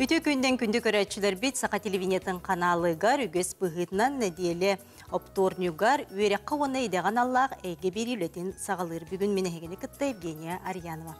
Үтө күнден күнді көрәтшілер бит сақа телевинетін каналыгар үгіз бұғытынан нәдиелі опторнюгар өрекқа оны едеған Аллах әйге берілетін сағалыр бүгін менегені күтті Евгения Арьянова.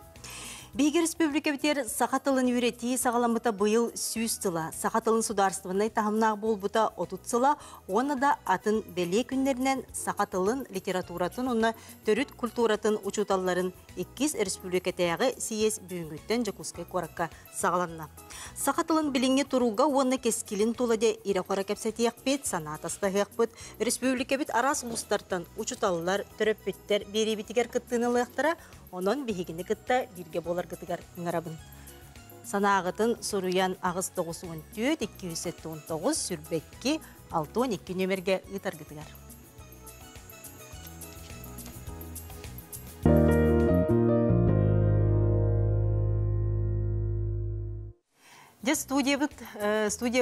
Бейгі республика бітер сақатылын үйреті сағаламыта бұйыл сүйіз тыла. Сақатылын сударствыны тағымнақ бол бұта отут сыла, оны да атын бәле күндерінен сақатылын литературатын, оны төріт культуратын учуталарын 2 республика тәяғы сиез бүйінгіттен жакускай қораққа сағаланна. Сақатылын біліңе тұруға оны кескілін толаде ирақора кәпсәтияқ бет, санатаста ғық республика бит арас ұлыстартан учуталылар түріп біттер бері бітігер кыттынылықтыра, onun bihigini kıtta birge bolar kıtıgar ыңарабын. Sanağıtın soruyan ağız 914 279 sürbekki 612 nömerge ıtar kıtıgar. Студия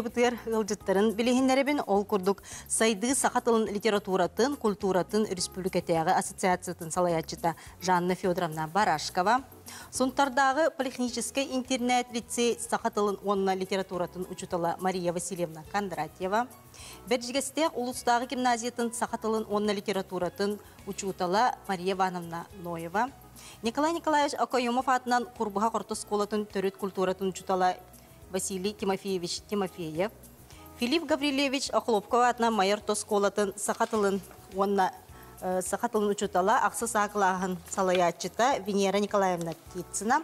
бытыр ылжыттарын билеһиннеребин ол курдук сайды сақатылын литературатын, культуратын республикатяғы ассоциациятын салаятчыта Жанна Федоровна Барашкова. Сонтардағы полихнический интернет-лицей сақатылын онна литературатын учутала Мария Васильевна Кондратьева. Бәджігестек улустағы гимназиятын сақатылын онна литературатын учутала Мария Ивановна Ноева. Николай Николаевич Акоюмов атынан Курбуха Кортос школатын төрөт культуратын учутала Василий Тимофеевич Тимофеев. Филипп Гаврилевич Охлопкова атынан майор тосколатын сақатылын онна сақатылын учутала ақсы сақылағын салаятчыта Венера Николаевна Китцина.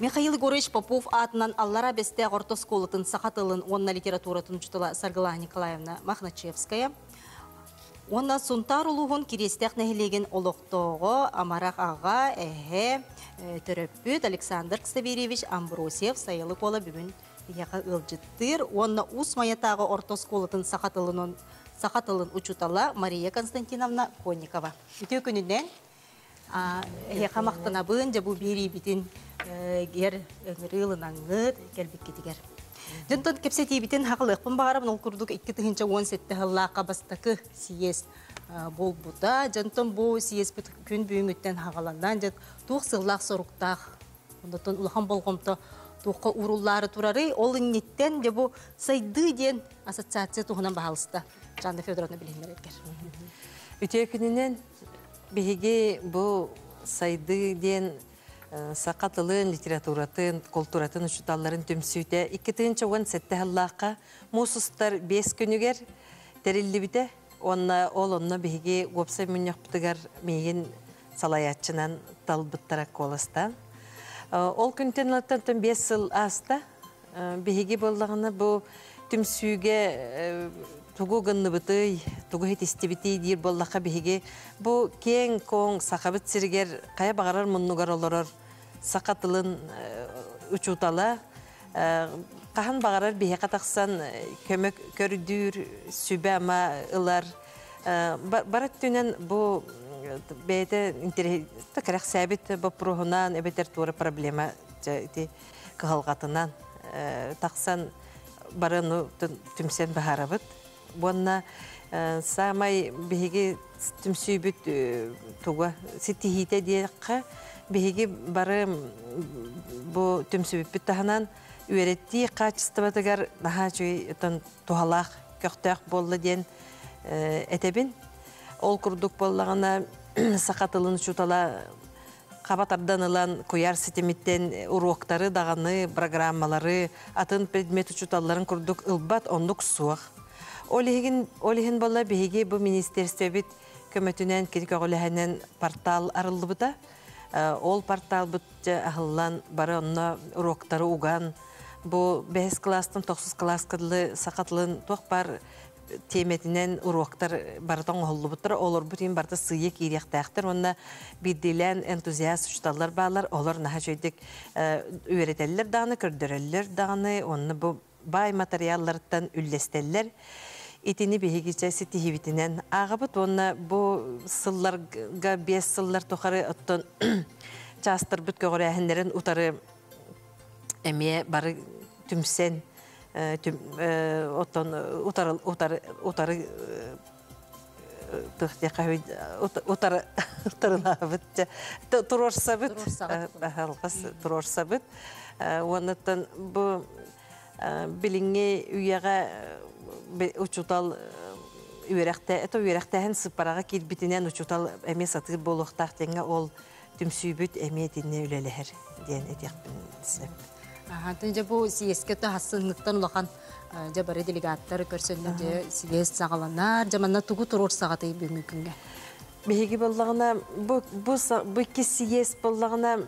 Михаил Егорович Попов атынан Аллара бесте ортосколатын сақатылын онна литературатын учутала Саргала Николаевна Махначевская. Онна сунтар улуғын керестек нәхілеген олықтоғы Амарақ аға, әхе, төрөппүт Александр Ксаверевич Амбросьев сайылы кола бүгін яқа ылжыттыр. Онна ус маятағы ортосколатын сақатылын учутала Мария Константиновна Конникова. Үтө күнінен яқа мақтана бұн жабу бері бітін гер ыңырылын аңыр кәлбік кетігер. Жонтон кепсети битен хақылықпын бағарабын ол күрдік 2-17 ғыллаққа бастақы сиес бол бұта. Жонтон бұл сиес бүт күн бүйінгіттен хақаландан жат туқ сыллақ сұрықтақ. Ондатон ұлақан болғымты туққа ұрулары тұрары. Ол иннеттен де бұл сайды ден ассоциация туғынан бағалысты. Жанна Федоровна біліңдер еткер. Үте күнінен бігеге бұл сайды ден сақатылын, литературатын, культуратын ұшыталарын түмсүйте. 2-17 ғыллаққа мұсыстар 5 күнігер тәрілі біте. Ол онына біге ғопса мүнек бұтығар мейін салаятчынан талбыттарақ қолыстан. Ол күнтен ұлттан 5 жыл аста біге болдағына бұл түмсүйге тугу гынны бытай, тугу хетисти бити дир боллақа биһиге бу кең коң сақабыт сиргер кая багарар муннугар олорор сақатылын учутала кахан багарар биһи катаксан көмөк көрдүр сүбәма ылар барат түнен бу бете интерес карак сабит бу прохунан эбетер тура проблема ти калгатынан таксан барыны түмсен бахарабыт. Бонна самай биһиги түмсүйбүт туга ситихите диякка биһиги бары бу түмсүйбүт таханан үеретти качествотагар наха чүй тон тухалак көктөк болду ден этебин ол курдук боллагана сакатылын чутала кабатарданылан куяр системиттен уроктары даганы программалары атын предмет учуталларын курдук ылбат ондук суак. Олихин болла биһиги бу министерство бит көмөтүнен киркөгөлөһөнөн портал арылды бута. Ол портал бут ахыллан бары онна уроктары уган. Бу 5 класстан 9 класскалы сакатлын токпар теметинен уроктар бартан оллу бутар. Олор бутин барта сыйы кирияктактар. Онна бидилен энтузиаст учталлар баалар. Олор наха жойдик үйрөтеллер даганы, көрдөрөллөр даганы. Онна бу бай материаллардан үллестеллер. Итини биһигиче ситихибитинен агабыт онна бу сылларга 5 сыллар тохары оттон частыр бүт көгөрәһеннәрен утары эмие бары түмсен оттон утары төхтә кавид утары тырнабыт. Турорсабыт. Турорсабыт. Халқас турорсабыт. Оннаттан бу билинге үйяга учутал это үйрәктәһен сыпарага килбитинен учутал эме сатыр болохтак теңе ол түмсүйбүт эме тинне үлеләһәр диен этекпин сеп. Тынжа бу сиескете хассынлыктан улахан жабары делегаттар көрсөннөдө сиес сагаланар, жаманна тугу турор сагаты бүгүнкү күнгө. Беги боллагына бу сиес боллагына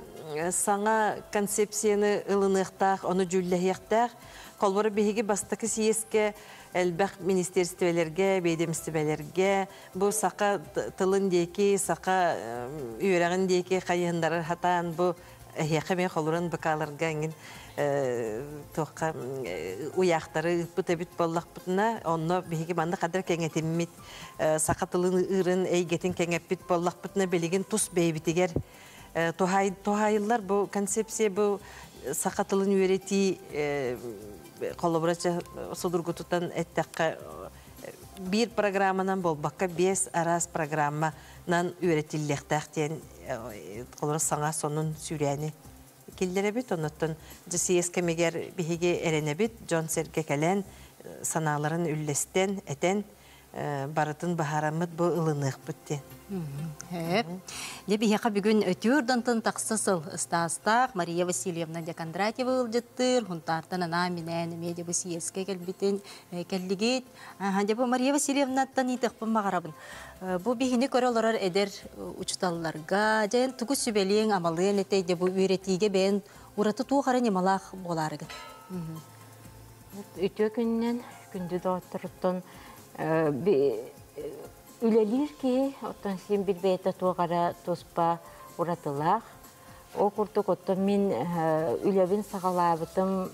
саңа концепцияны ылыныктак, аны жүлләһәктәк, колбары беги бастакы сиеске элбәк министерствелерге, ведомствелерге, бу сака тылын дейки, сака үйрәгән дейки кайындары хатан бу яқаме холуран бакаларга ingen тоққа уяқтары бұтабит боллақ бұтына, онны бейгі банда қадар кәңетіммет сақатылын ұрын әйгетін кәңеппет боллақ бұтына белеген тұс бейбітігер. Тухайылар бұл концепция бұл сақатылын үйреті қолабырача судыргутутан әттәққа bir programmanan bol bakka 5 aras programmanan üretillektәктен колор саңа сонун сүрәне киллере бит оннан җССК мегер биһиге эренебит Джон Серге кален саналарын үллестен этен барытын баһарамыт бу ылынык битте. Лебиһәка бүгүн өтүрдән таксысыл стастак Мария Васильевна Кондратьева ылжыттыр, хунтартан ана менен медиа ССК келбитен келлигит. Ханҗа Мария Васильевна танитык бумагарабын. Бу биһине көрөлөр эдер учталларга, жен тугу сүбелең амалын этейде бу үйретиге бен ураты тугары немалак боларыгы. Өтө күннен күндү доктортон үлелир ки, оттан сен билбейті туғара тоспа ұратылақ. О күртік оттан мен үлебін сағалабытым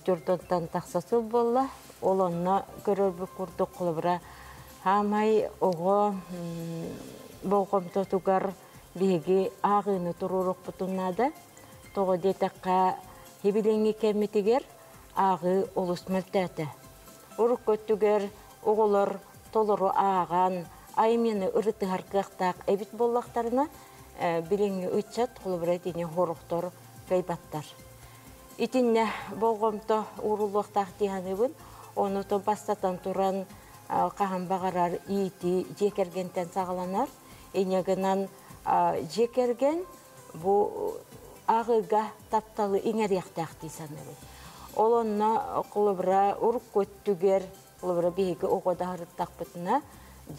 түрдоттан тақсасыл болла. Ол онына көрірбі күртік құлыбыра хамай оғы болғымты тұғар бейге ағыны тұрурық бұтынады. Тоғы детаққа хебеленге кәмметігер ағы олыс мүртәті. Ұрық көттігер оғылыр толыру аған, аймені ұрыты харқықтақ әбіт боллақтарына біліңі үтчат құлыбыра дене хорықтар кайбаттар. Итінне болғымты ұрылықтақ дейінігін, оны то бастатан тұран қаған бағарар ити жекергентен сағаланар. Енегінен жекерген бұл ағыға тапталы еңерияқтақ дейсанығын. Ол онына құлыбыра ұрық көттігер, құлыбыра бейгі оғада ғырыптақ бұтына,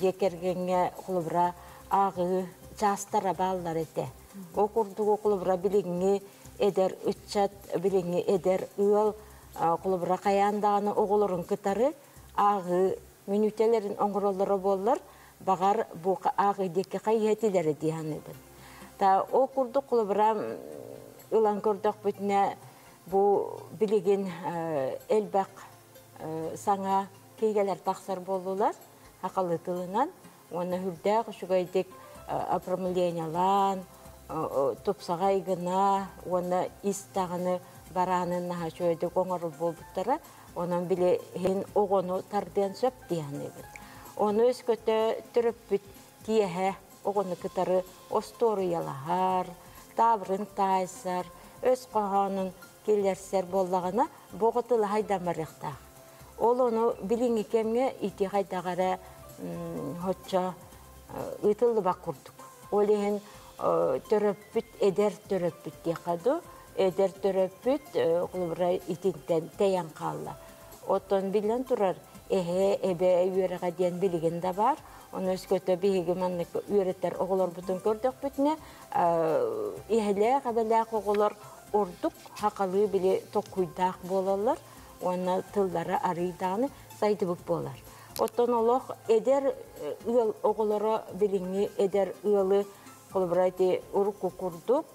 жекергенге құлыбыра ағы жастара баллар еті. О күрдігі құлыбыра біліңі әдер үтчат, біліңі әдер ұл, құлыбыра қаяндағаны оғылырын күтары, ағы минутелерін оңғыролары болылар, бағар бұқа ағы декі қайетілері дейінігін. О күрді құлыбыра ұлан көрдіқ бұтына бұл білеген әлбәқ саңа кейгелер тақсар болулар, ақалы тылынан, оны хүрдәқ шүгайдек апромылениялан, топсаға игіна, оны истағыны баранын наға шөйдік оңыры болбыттары, онын біле хен оғыны тарден сөп дейінігін. Оны өз көті түріп бүт тиеге оғыны күтары осториялағар, табырын тайсар, өз қоғанын келерсер боллағына боғытылы хайдамарықтақ. Ол оны білің екемге ити хайдағара хотша ұйтылы бақ күрдік. Ол ең түріп бүт, әдер түріп бүт дейқаду, әдер түріп бүт құлыбыра итінтен тәйен қалла. Оттон білін тұрар, әбе үйеріға дейін білген де бар. Оны өз көті бейгі мәнік үйереттер оғылар бұтын көрдік бүтіне, әхілі қабалақ оғылар ордық, хақалы біле тоқуйдақ болалар. Оны тылдары арыйдағыны сайды бүк болар. Оттан олық әдер ұл оғылары біліңі әдер ұлы қолыбырайды ұрыққы күрдік,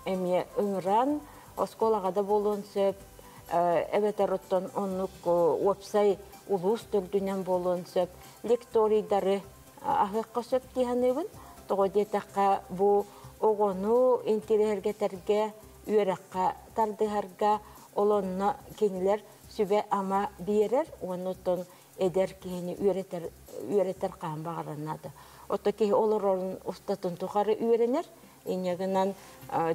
әме үңіран, осколағада болуын сөп, әбетер оттан онық опсай ұлыс түрдінен болуын сөп, лекторидары ағыққа сөп дейінігін, тоғы детаққа бұл оғыну интерергетерге, үйераққа тардығарға, олонна кенилер сүбе ама берер, онуттон эдер кені үйретер қаан бағаранады. Ottaki olorun ustatın tukarı üyerenir. İnyagından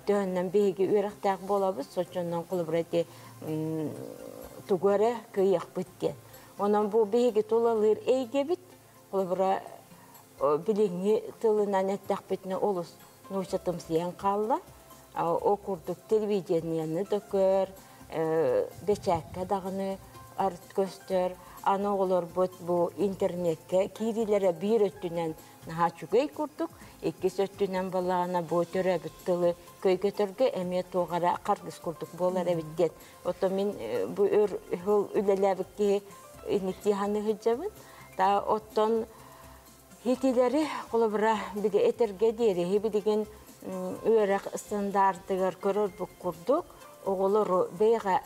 tühünden bihigi üyerektak bolabız. Soçundan kulubreti tugara kıyak bitken. Ondan bu bihigi tulalır eygebit. Kulubra bilingi tılından ettak bitne olus nuşatım siyen kalla. O kurduk televizyonyanı dökör, beçakka dağını art göster. Ana olur bu internetke kirilere bir öttünen naha çugay kurduk. İkisi öttünen balağına bu töre bittiği köy götürge emniyet oğara kargız kurduk bolar evitten. Otomin bu hıl ülelebiki niktihanı hıcabın. Da otton hitileri kulubra bir de eterge deri. Hibidigin öğrak standartıgar körür bu kurduk. Oğulur beyga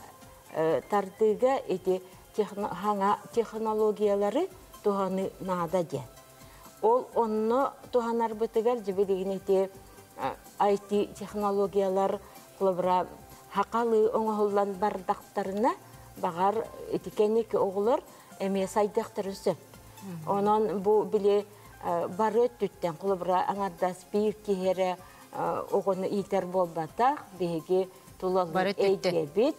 tardıga eti teknologiyaları tuhanı nada diyen. Onu tuhanar bıtıgar jibidigin eti IT teknologiyalar kulubra hakalı oğullan bardaktarına bağar etikenik oğulur emeye saydaktırı söp. Onun bu bile barı tütten kulubra anardas bir kihere oğunu iter bolbata bihigi tulalır eykebit.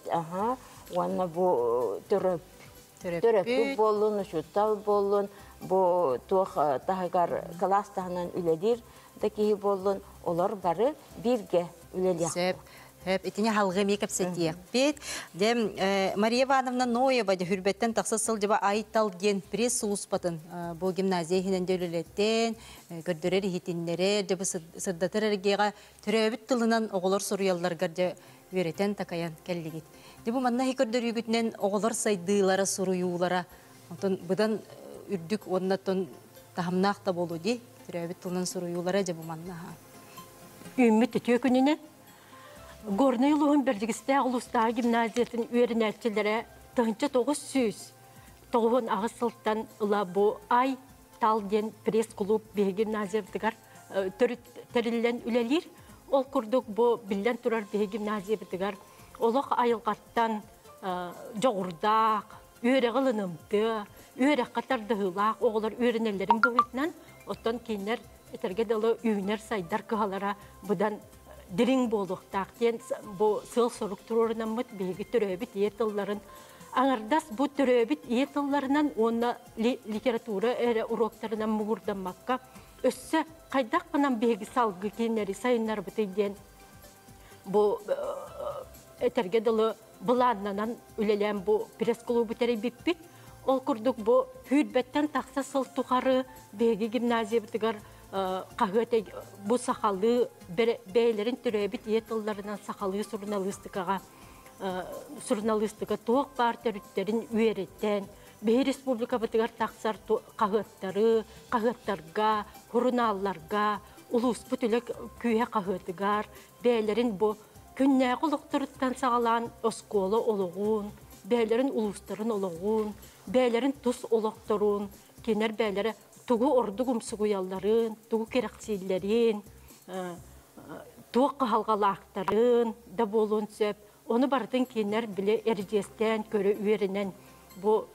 Ona bu töröp bolun, şutal bolun, bu tuğ tahıgar klastahanan üledir daki bolun olur barı birge üleliyek. Hep etine halgı mekap setiyek bit. Dem Maria Ivановna Noeva de hürbetten taksasıl ceba aytal gen pres suluspatın bu gimnaziya hinen dölületten gördüreri hitinlere de bu sırdatır ergeğe türebit tılınan oğulur soruyallar garca vereten takayan kelligit. De bu manna hikörдөр yügütnen oğulur saydığılara soruyulara budan ürdük onnaton tahamnaq da bolu di türebit tılınan soruyulara de bu manna ha. Ümmet tökününe Gornaylı'nın birlikte Ulus'ta gimnaziyatın öğrenicileri tığınca 900 toğun ağısıltan bu ay talgen pres klub bir gimnaziyatlar törülen ülelir. Ol kurduk bu bilden turar bir gimnaziyatlar. Olaq ayılgattan joğurdak, öğre kılınımdı, öğre katardığılaq, oğullar öğrenelerin boyutnan, ottan keyinler eterge dalı üyünler saydar kıhalara budan diring boğuluqtaqten bu sıl soruktururundan mıt bilgi türöbit yetılların. Anardas bu türöbit yetıllarından ona literatura uroklarından muğurdanmakka össe kaydak banan bilgi salgı kenleri sayınlar biteyden bu eterge dalı bulanlanan ülelen bu pres klubu teri bipbit. Ol kurduk bu hüdbetten taksa sıl tukarı bilgi gimnaziya bitigar kahvete bu sakalı beylerin türebit yetıllarından sakalı surnalistika tuğuk partörütlerin üyeretten bir respublika bitigar taksar kahvetleri, kahvetlerga, hurunallarga, ulus bütülük küye kahvetigar, beylerin bu künne kulukturuttan sağlan oskolu oluğun, beylerin ulusların oluğun, beylerin tuz olukturun, kenar beylere tuğu ordu gumsuguyalların, tuğu kereksillerin, tuğu kahalgalakların da bolun söp. Onu bardın kenar bile ercesten köre üyerinen bu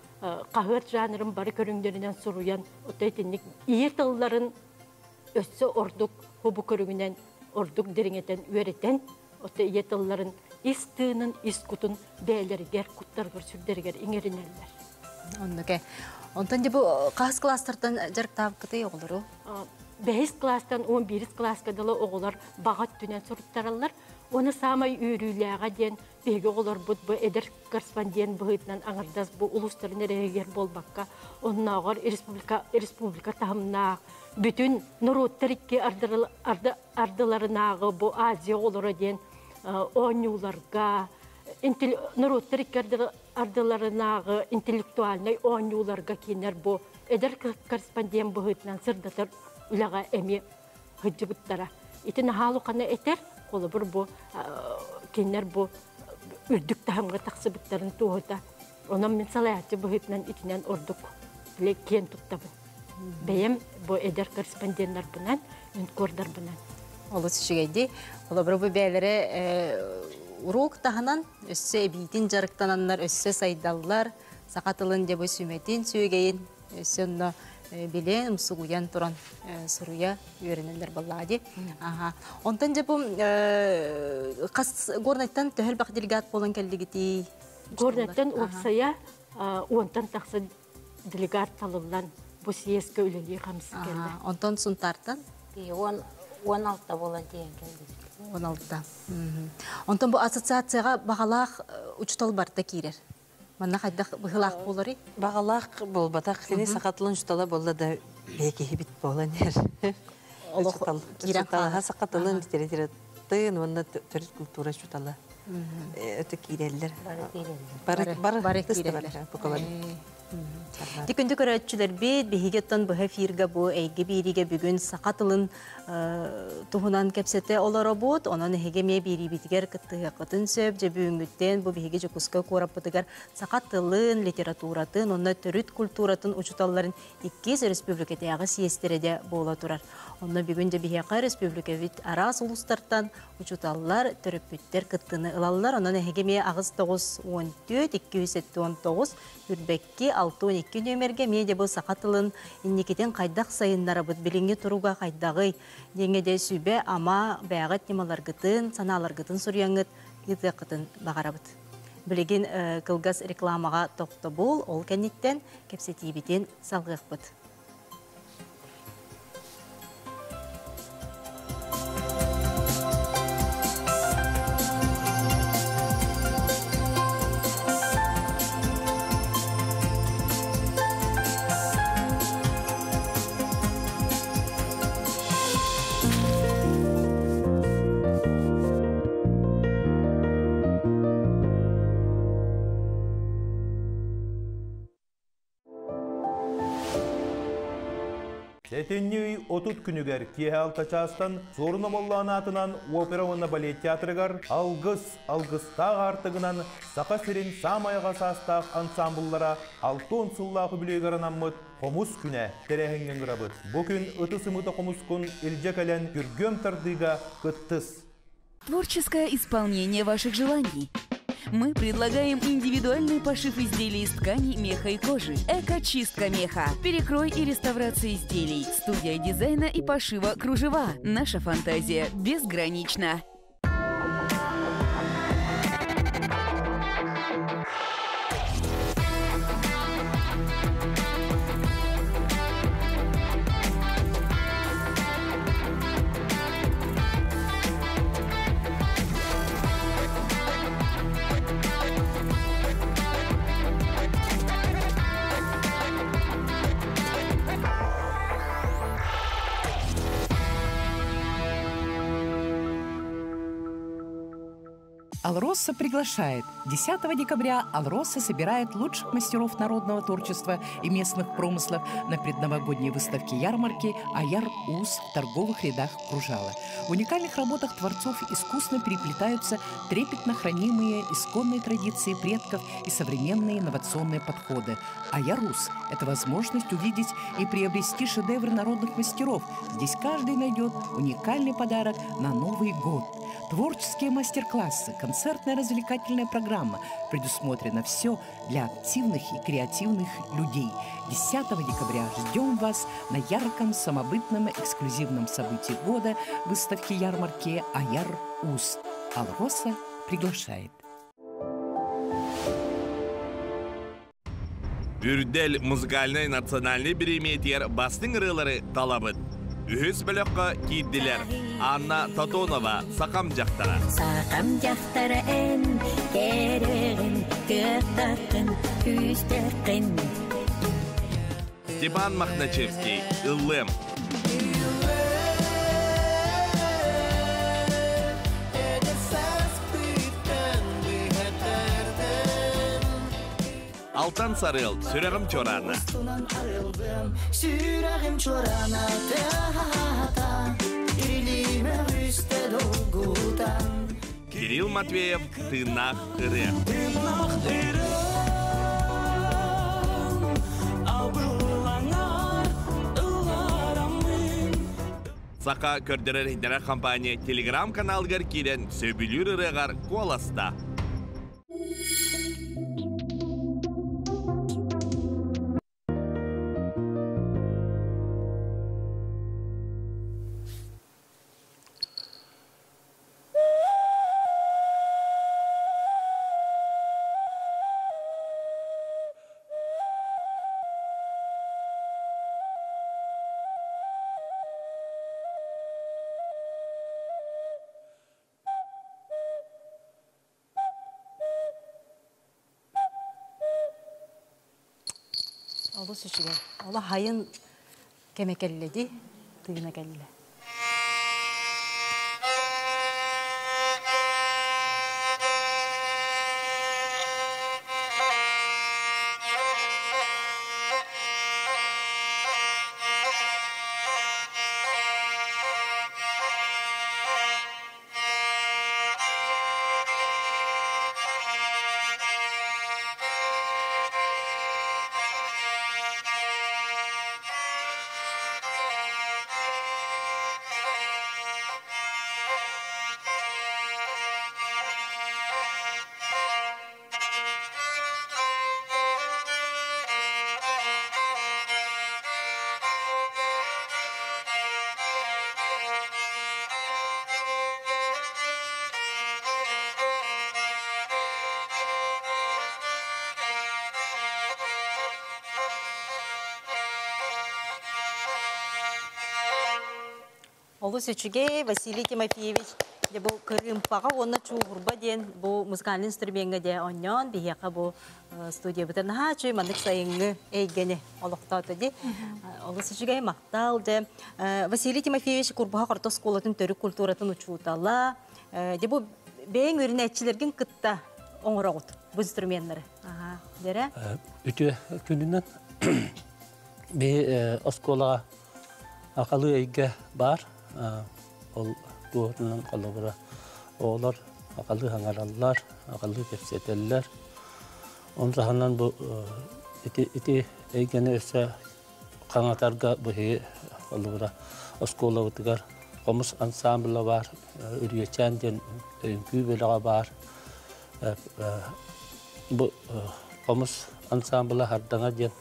kahvet janrın barı körünlerinden soruyan otaytinlik iyi tılların össe orduk hobu körüngünen orduk derineten üyereten otay iyi tılların istığının iskutun beyleri ger kutlargar sürderiger ingerinerler. Onduke. Ondan de bu kas klaslardan jarık tabık kıtay oğuluru? 5 klastan 11 klaska dalı oğullar bağat dünen soruttarallar. Onu samay üyrüylüğe diyen bege oğullar bu eder korrespondiyen bıhıtnan anırdas bu ulusları nereye ger bolbakka. Onun ağır respublika tamına bütün nuruttarikki ardılarınağı bu Aziya oğulları diyen onyularga nuruttarikki ardılarınağı intellektualnay onyularga kiner bu eder korrespondiyen bıhıtnan sırdatır ülağa emi hıcıbıttara. İtin halı kana eter olabur bu kinler bu ürdük tahamga taksıbıtların tuğuta. Onun min salayatçı bıhıtnan itinen orduk bile ken tuttabın. Beyem bu eder korrespondiyenler bunan, ünkordar bunan. Olu şişigeydi. Olabur bu beylere uruk tahanan össe ebitin jarıktananlar, össe saydallar, sakatılın de bu sümetin sügeyin, össe onunla билен умсугуян туран суруя үйренелер баллади. Ага. Онтан же бу кас горнайттан төхөл бак делегат болан келдигити. Горнайттан оксая онтан таксы делегат талылан бу съездге үлели хамсы келди. Онтан сунтартан 16 болан тиен келди. 16-та. Онтан бу ассоциацияга багалах учтал барда кирер. Манна хайдах быгылах болары? Бағалақ болбатақ, кені сақатылын жұтала болда да бекеге бит боланер. Жұталаға сақатылын литературатын, онна төрет культура жұтала. Өті кейрелер. Бары кейрелер. Тикүнді көрәтчілер бет, бігігеттен бұғы фирға бұ, әйгі беріге бүгін сақатылын тұхынан кәпсеті олары бұд, онын әйгеме бері бітігер күттігі қытын сөп, жебі үңіттен бұ бігіге жүкіскі көріп бұтығар сақатылын, литературатын, онына түріт культуратын ұчыталарын 2 республикетеяғы сиестереде бола тұрар. Онына бүгін жебіғеқа республикавит арас ұлыстартан ұчыталылар түріп бүттер күттіні ылалылар, онын әйгеме ағыз 9-14-219 үрбәкке 6-12 нөмерге меде бұл сақатылын иннекетен қайдақ сайынлары бұд біліңе тұруға қайдағы деңеде сүйбе ама бәғат немалар ғытын, саналар ғытын сұрияңыт ғыты қытын бағара бұд. Білеген қылғас рекламаға тоқты бұл, ол кәнеттен кәпсетейбетен салғық бұд. Сетеннюй отут күнігер кие алтачастан зорына боллан атынан опера балет театрыгар алғыстақ артығынан сақа сирен самайға састақ ансамбллара алтон сыллағы білегерінан мұт қомус күне терехенген ғырабыт. Бұкін ұтысымыта қомус күн илжекален күргем тардыға күттіс. Творческое исполнение ваших желаний. Мы предлагаем индивидуальный пошив изделий из ткани, меха и кожи. Эко-чистка меха. Перекрой и реставрация изделий. Студия дизайна и пошива кружева. Наша фантазия безгранична. Алроса приглашает. 10 декабря Алроса собирает лучших мастеров народного творчества и местных промыслов на предновогодней выставке-ярмарки «Аяр-Уз» в торговых рядах Кружала. В уникальных работах творцов искусно переплетаются трепетно хранимые исконные традиции предков и современные инновационные подходы. «Аяр-Уз» – это возможность увидеть и приобрести шедевры народных мастеров. Здесь каждый найдет уникальный подарок на Новый год. Творческие мастер-классы, концертная развлекательная программа. Предусмотрено все для активных и креативных людей. 10 декабря ждем вас на ярком, самобытном, эксклюзивном событии года выставки-ярмарки «Аяр-Уз». Алроса приглашает. Үрдел музыкальный национальный биреметер бастың рылары талабыд. Үхіс біліққа кейділер. Анна Татонова, Сақам жақтара. Сақам жақтара ән, керегін, көқтақын, күстақын. Степан Махначевский, Иллем. Алтан Сарыл, Сүрәғім Чораны. Сүрәғім Чораны, Кирилл Матвеев, Тынақ Иры. Сақа көрдірер хидера компания телеграм-каналгар келен сөбілер ырығар қоласта. Олы сүшіге. Олы хайын кемекелледі, тыйына келді. Олы сөчіге Василий Тимофеевич бұл Крымпаға оны чуғырба ден бұл музыкальный инструментге де оннан бейеқа бұл студия бұтын чөй мандық сайыңы әйгені олықтаты де. Олы сөчіге мақтал де. Василий Тимофеевич Курбаға қарта сколатын түрік культуратын ұчуытала. Де бұл бәйін өрін әтчілерген күтті оңыра ғыт бұл инструменттері. Дәрі? Үті күнінен бей осколаға ақалы әйге бар. Ол дуотунан қалыбыра оğlar ақалы хаңараллар, ақалы кепсетеллер. Он жағынан бұл ити әйгені өсі қаңатарға бұхи қалыбыра оскола ұтығар. Қомыс ансамбылы бар, үргечен ден өңкі бөліға бар. Бұл қомыс ансамбылы хардаңа ден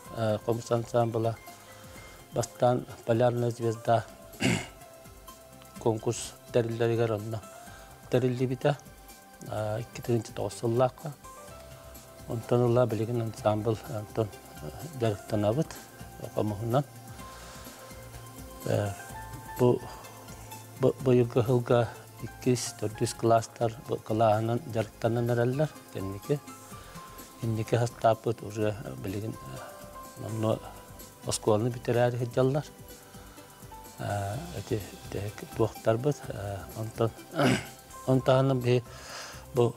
қомыс ансамбылы бастан полярная звезда конкурс дәрілдерігер онына дәрілді біті 2009 онтан ұла білеген ансамбыл дәріктен абыт қамығынан. Бұйығы ғылға 200-400 кластар қылағынан дәріктенен әрәлілер кеннеке хастапыт уже білеген осколаны битерәри хеджаллар. Эти туақтар бит. Онтаһынан бу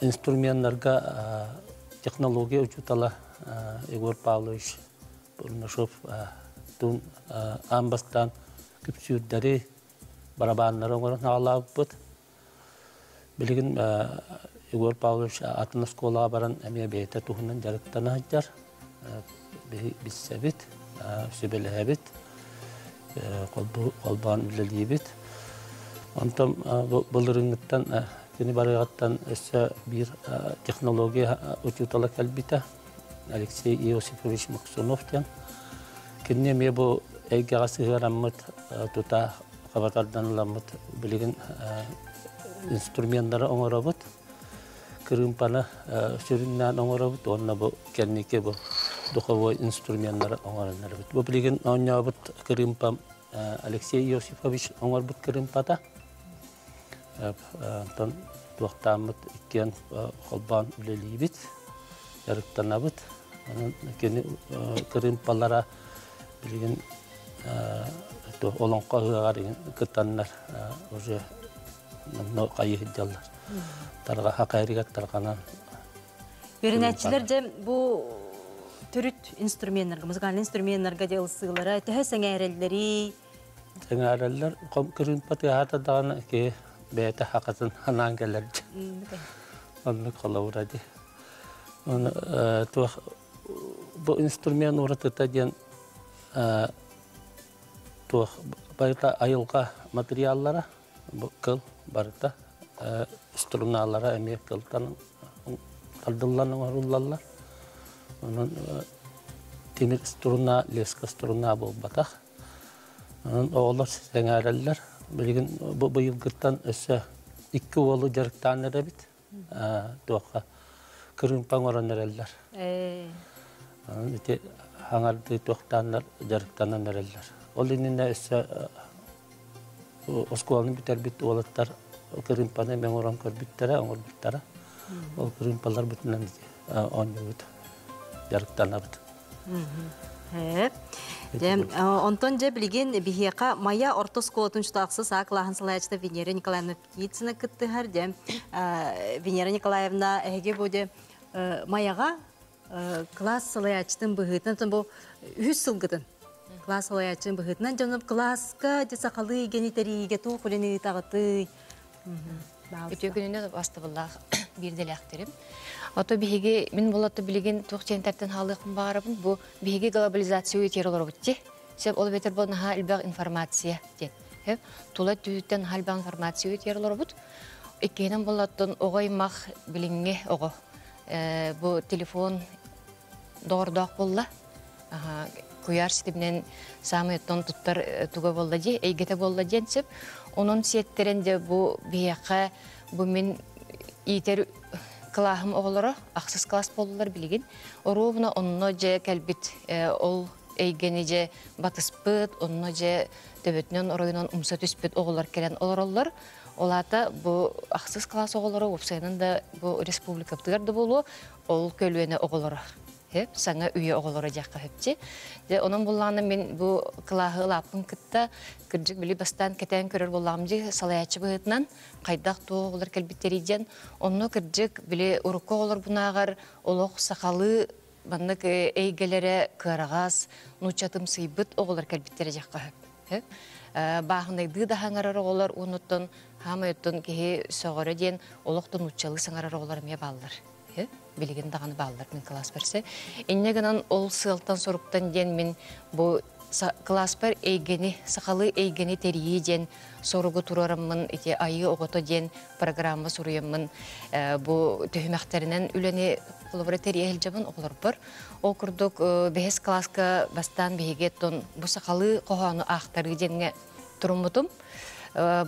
инструментларга технология учутала Егор Павлович Бурнашов тун амбастан күпсүрдәре барабаннары оңорон алып бит. Билеген Егор Павлович атын школага баран әмия бейте тухунан жарыктан хаҗар. Бисәбит, сөбеләбит, колбан билебит. Антам булырыңыттан кини барыгаттан өсө бир технология учутала калбита Алексей Иосифович Максуновтан. Кинне ме бу эйгага сыгараммыт тута кабатардан ламмыт билеген инструменттары оңоробут. Крымпаны сүрүннән оңоробут, онна бу кеннике бу духовой инструменттары оңороннар. Бу билеген оннабыт Крымпам Алексей Иосифович оңорбут Крымпата. Тон туактамыт иккен холбан үлелибит, ярыктанабыт. Анан кени Крымпалара билеген олонко ыгарын кытаннар уже но кайыжаллар. Тарга хакайригат тарганан. Беренәтчиләр дә бу түрүт инструментларга, музыкаль инструментларга дә сыйлары, тәһә сәңәрәлләре. Сәңәрәлләр Крымпата хата даган ки бәйте хакатын анан келер. Анны коллаборады. Он то бу инструмент уратыта ден то байта айылга материаллары кыл барыта струналара эме кылтан талдылларның аруллалар. Onun temir struна, leska struна bol bataq. Onun oğlar sengərəllər. Bilgin bu yılgırtdan ösə 2 oğlu jarıqtan erəbit. Toqa Krımpan oran erələr. Onun ite hangardı toqtanlar jarıqtanan erələr. Ol inində ösə oskolanı biterbit oğlatlar Krımpanı men oran körbitlərə, oğur bitlərə. Ol Krımpalar bütünən onyu bit. жарыктанабыт. Онтон же билген бихека мая ортос коотун штаксы саклахан салаячта Венера Николаевна Птицына кыттыгар же Венера Николаевна эге боде маяга класс салаячтын быгытын бу 100 сылгытын класс салаячтын быгытынан жанып класска же сакалы генитариге ту кулени тагыты. Өтөгүнүнө бастыбыллах бирделектерим. Ото биһиги мен болотто билеген тугчентертен халыкын барыбын бу биһиги глобализация өтер олор бутти. Сеп ол бетер болна илбак информация дет. Тула түттен халбак информация өтер олор бут. Экенен болоттон огоймак билинге ого. Бу телефон дордок болла. Куяр ситибнен самыттон туттар туга болла же, эйгете болла денсеп, онун сеттеренде бу бияка бу мен итер клахым оголоро аксыз класс болдулар билген. Оруна онно же келбит ол эйгени же батыспыт, онно же төбөтнөн оройнон умса түспүт оголор келен олороллор. Олата бу аксыз класс оголоро опсайнында бу республика птырды болу, ол көлүнө оголоро. Hep sana üye oğulları jakka hepçi. De onun bulağını men bu klahı lapın kıtta kırcık bili bastan keten körür bulağımcı salayatçı bıhıtnan qaydaq toğullar kelbitteriyden onu kırcık bili urukku olur bunağar oloq sakalı bandık eygelere kırağaz nuçatım sıybıt oğullar kelbitteri jakka hep. Bağındaydı da hangarar oğullar unutun hamayıttun kehi soğara diyen oloqtun nuçalı sangarar oğullar meye bağlılar. Bilgin dağını bağlılar min klas berse. İnneganan ol sığıltan soruqtan den min bu klas ber eygeni, sakalı eygeni teriyi den sorugu turaramın, iti ayı oğutu den programma soruyamın bu tühüməkterinden üleni kulubara teriyi eljabın oğulur var. O kurduk behes klaska bastan behigeton bu sakalı qoğanı ağtarı denge turumutum.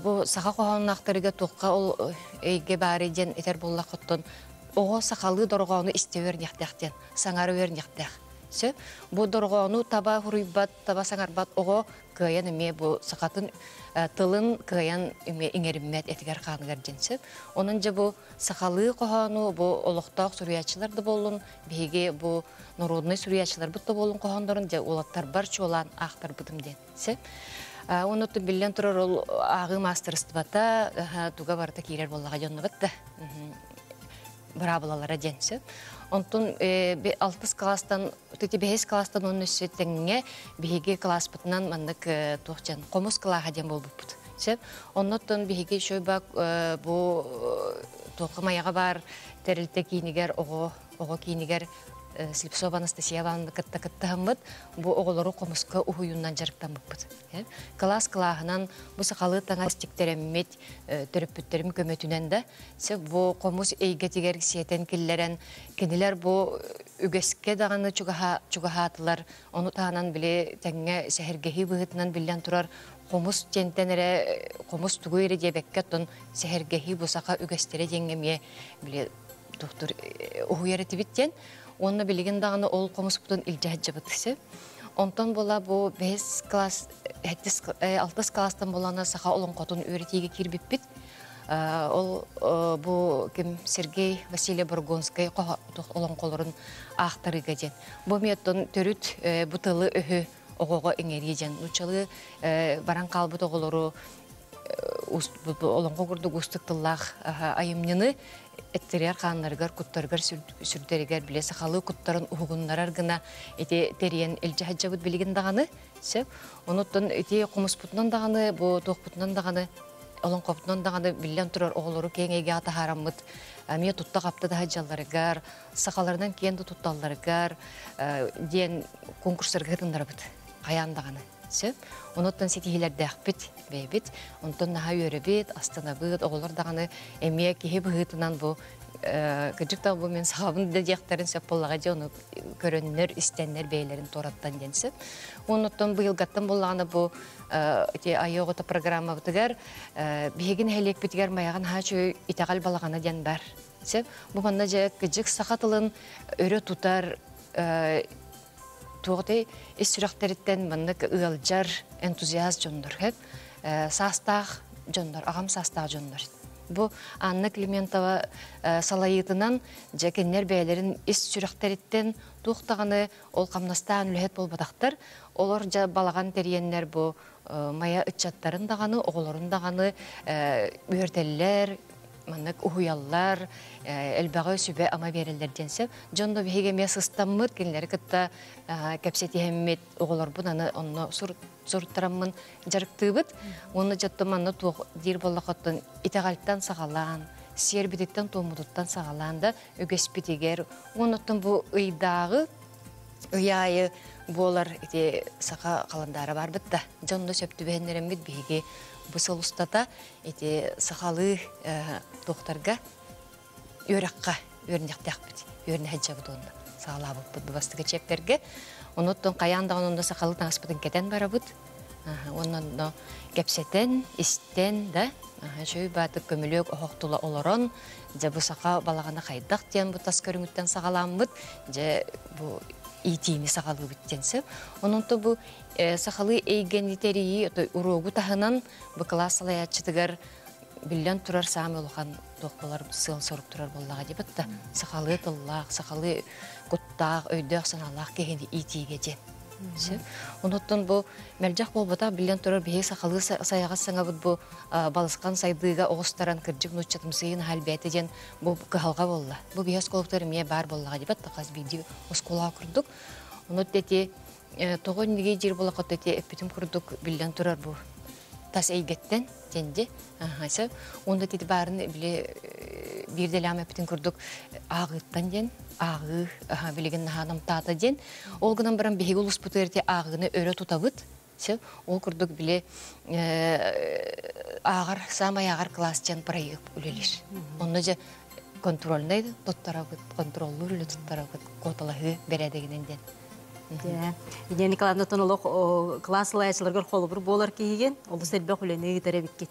Bu saka qoğanı ağtarıga tuqqa ol eyge bari den eter bolla qotton oğo sakalı dorğonu istever nextexten, sanarı ver nextex. Bu dorğonu taba huruybat, taba sanarbat oğo kıyan ime bu sakatın tılın kıyan ime ingerimmet etiger kanıgar jense. Onunca bu sakalı qoğonu bu oluqtaq sürüyaçılar da bolun, bihige bu narodnay sürüyaçılar butta bolun qoğonların ja olattar barçı olan ağtar bıdım dense. Onu billen turur ol ağı masterstbata, tuga barda kirer bollağa jonnu batta. Brabalalara jense. Ontun 6 klastan, 5 klastan onun üstüne bihige klas butnan mandık toğcan qomus klaha den bolbuput. Sep ondan bihige şöy bak bu toğmayaga bar terilte kiniger oğo kiniger Slipsova Anastasia Vanna kıtta hamıt bu oğulları qomuska uhuyundan jarıktan buput. Klas klahınan bu sakalı tanga stikteremmet törüpütterim kömötünen de bu qomus eygetiger siyeten killeren keniler bu ügeske dağını çugahatılar onu tahanan bile tenge sehergehi bıhıtından billen turar qomus jentenere qomus tuğuyre diyebekketon sehergehi bu saka ügestere jengemiye bile doktor uhuyareti bitten onu bilgin dağını ol qomusputun ilcahacı bıtısı. Ondan bola bu 5 klas, 6 klastan bolana sağa olun qotun öğretiye kirbipit. Ol bu kim Sergey Vasiliy Burgonskay olun qolorun ağtarıga jen. Bu meton törüt bu tılı öhü oğoğa ingeri jen. Uçalı baran qalbıt oğoloru olun qoqurdu gustıktıllah ayımnını etterier kanlargar kuttargar sürderiger bile sakalı kuttarın uğunlarar gına eti teriyen elcahacabıt bilgin dağını sep onutun eti qomusputnan dağını bu toqputnan dağını olon qoputnan dağını billen turar oğuluru kengege ata haramıt amiye tutta qapta da hacallargar sakalardan kendi tuttallargar diyen konkurslarga hırındarabıt qayan dağını sep onutun setihiler dağbit bebit ondan naha yörebit astanabıt oğullar dağını emiye kehe bıhıtından bu gıcıkta bu men sahabın dediyakların sep bollağa onu görünür istenler beylerin torattan jensep onutun bu yılgattan bollağına bu ayı oğuta programma bıtıgar bihegin helek bitigar mayağın haçı itagal balağına jen bar sep bu manna je gıcık sakatılın örü tutar tuğday istirahatleritten mannak ığalcar entuziyaz jondur hep sastağ jondur ağam sastağ jondur Бу Анна Климентова салайытынан жекеннер бәйлерин ис сүрәхтәриттен туктаганы ол камнастан үлһет болбатактар. Олар жа балаган терьеннер бу мая ычаттарын даганы, оголорун даганы үртеллер, маннык уhuяллар, элбагы сүбе ама берелдер денсеп, жонда беге месыстаммыт кинлер кытта кепсетихеммет оголор бунаны онно сурттараммын жарыктыбыт. Оны жаттыманны туг дир боллакоттон итагальтан сагалан, сербидиттен томудуттан сагалан да өгеспитигер. Оноттон бу ыйдагы ыяйы болар ите сака каландары бар битта. Жонда сөптүбеннерем бит беге бу солустата ите сахалы доктарга өрөккө өрнөктөкпүт. Өрнөһөжөбүдүн саалабыт бастыгы чептерге. Оноттон каяндаган онда сахалы таңспытын кетен барабыт. Оннан кепсетен, истен да шөй баты көмөлөк охоктула олорон, же бу сака балагана кайдак тен бу тас көрүңүттен сагаламбыт, же бу итини сахалы биттенсеп. Онунто бу сахалы эйгенитери урогу тахынан бу классалаячытыгар билен турар самы улхан тохполар сыл соруп турар боллага дебатта. Сахалы тыллак, сахалы куттак, өйдөк саналак кегенди итиге жен. Онуттан бу мелжак болбата билен турар бие сахалы саяга саңабыт бу балыскан сайдыга огустаран кыржык нучатымсыйын халбети жен бу кыхалга болла. Бу бие сколоктор мие бар боллага дебатта каз биди оскола курдук. Онут дети тогон неге жер болакот дети эпитим курдук билен турар бу тас эйгеттен денди. Ахаса онда дети барын биле бирделам эпитим курдук агыттан ден агы билеген ханам тата ден. Ол гынан баран беги улус бутырти агыны өрө тутабыт. Ол курдук биле агар самай агар класстан проект үлелер. Онда же контрольный туттарабыт, контроллур үле туттарабыт, коталаһы бередегинен ден. Идея Николаевна тонолог класслаячыларга холбур болар кийген, олус элбе хүлени теребиккет.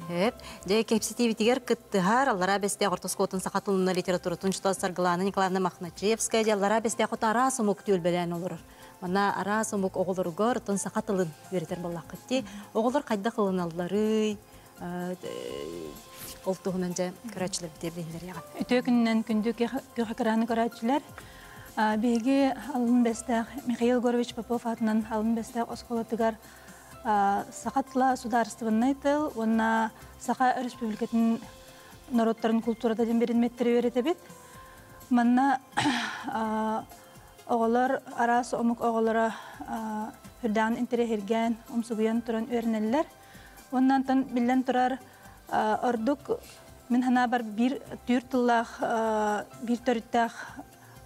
Же кепситивитигер кыттыгар аллара бесте ортоскотун сакатылына литературатун чутастар Глана Николаевна Махначевская же аллара бесте кота арасымук түлбелен олор. Мана арасымук оголоргор тон сакатылын беритер боллакытти. Оголор кайда кылыналлары олтугунан же карачылар битердилер яга. Өтөкүннөн күндүк кыраны карачылар Беги алын бестах Михаил Горович Попов атынан алын бестах осколотыгар сақатла сударствынный тыл, онна Сақа республикатын народтарын культурада ден берінметтері өретебет. Манна оғылар, арас омық оғылара үрдән интерехерген, омсугуян тұран өрінелілер. Оннан тан білден тұрар ордук мен хана бар бір түр тыллақ, бір төріттақ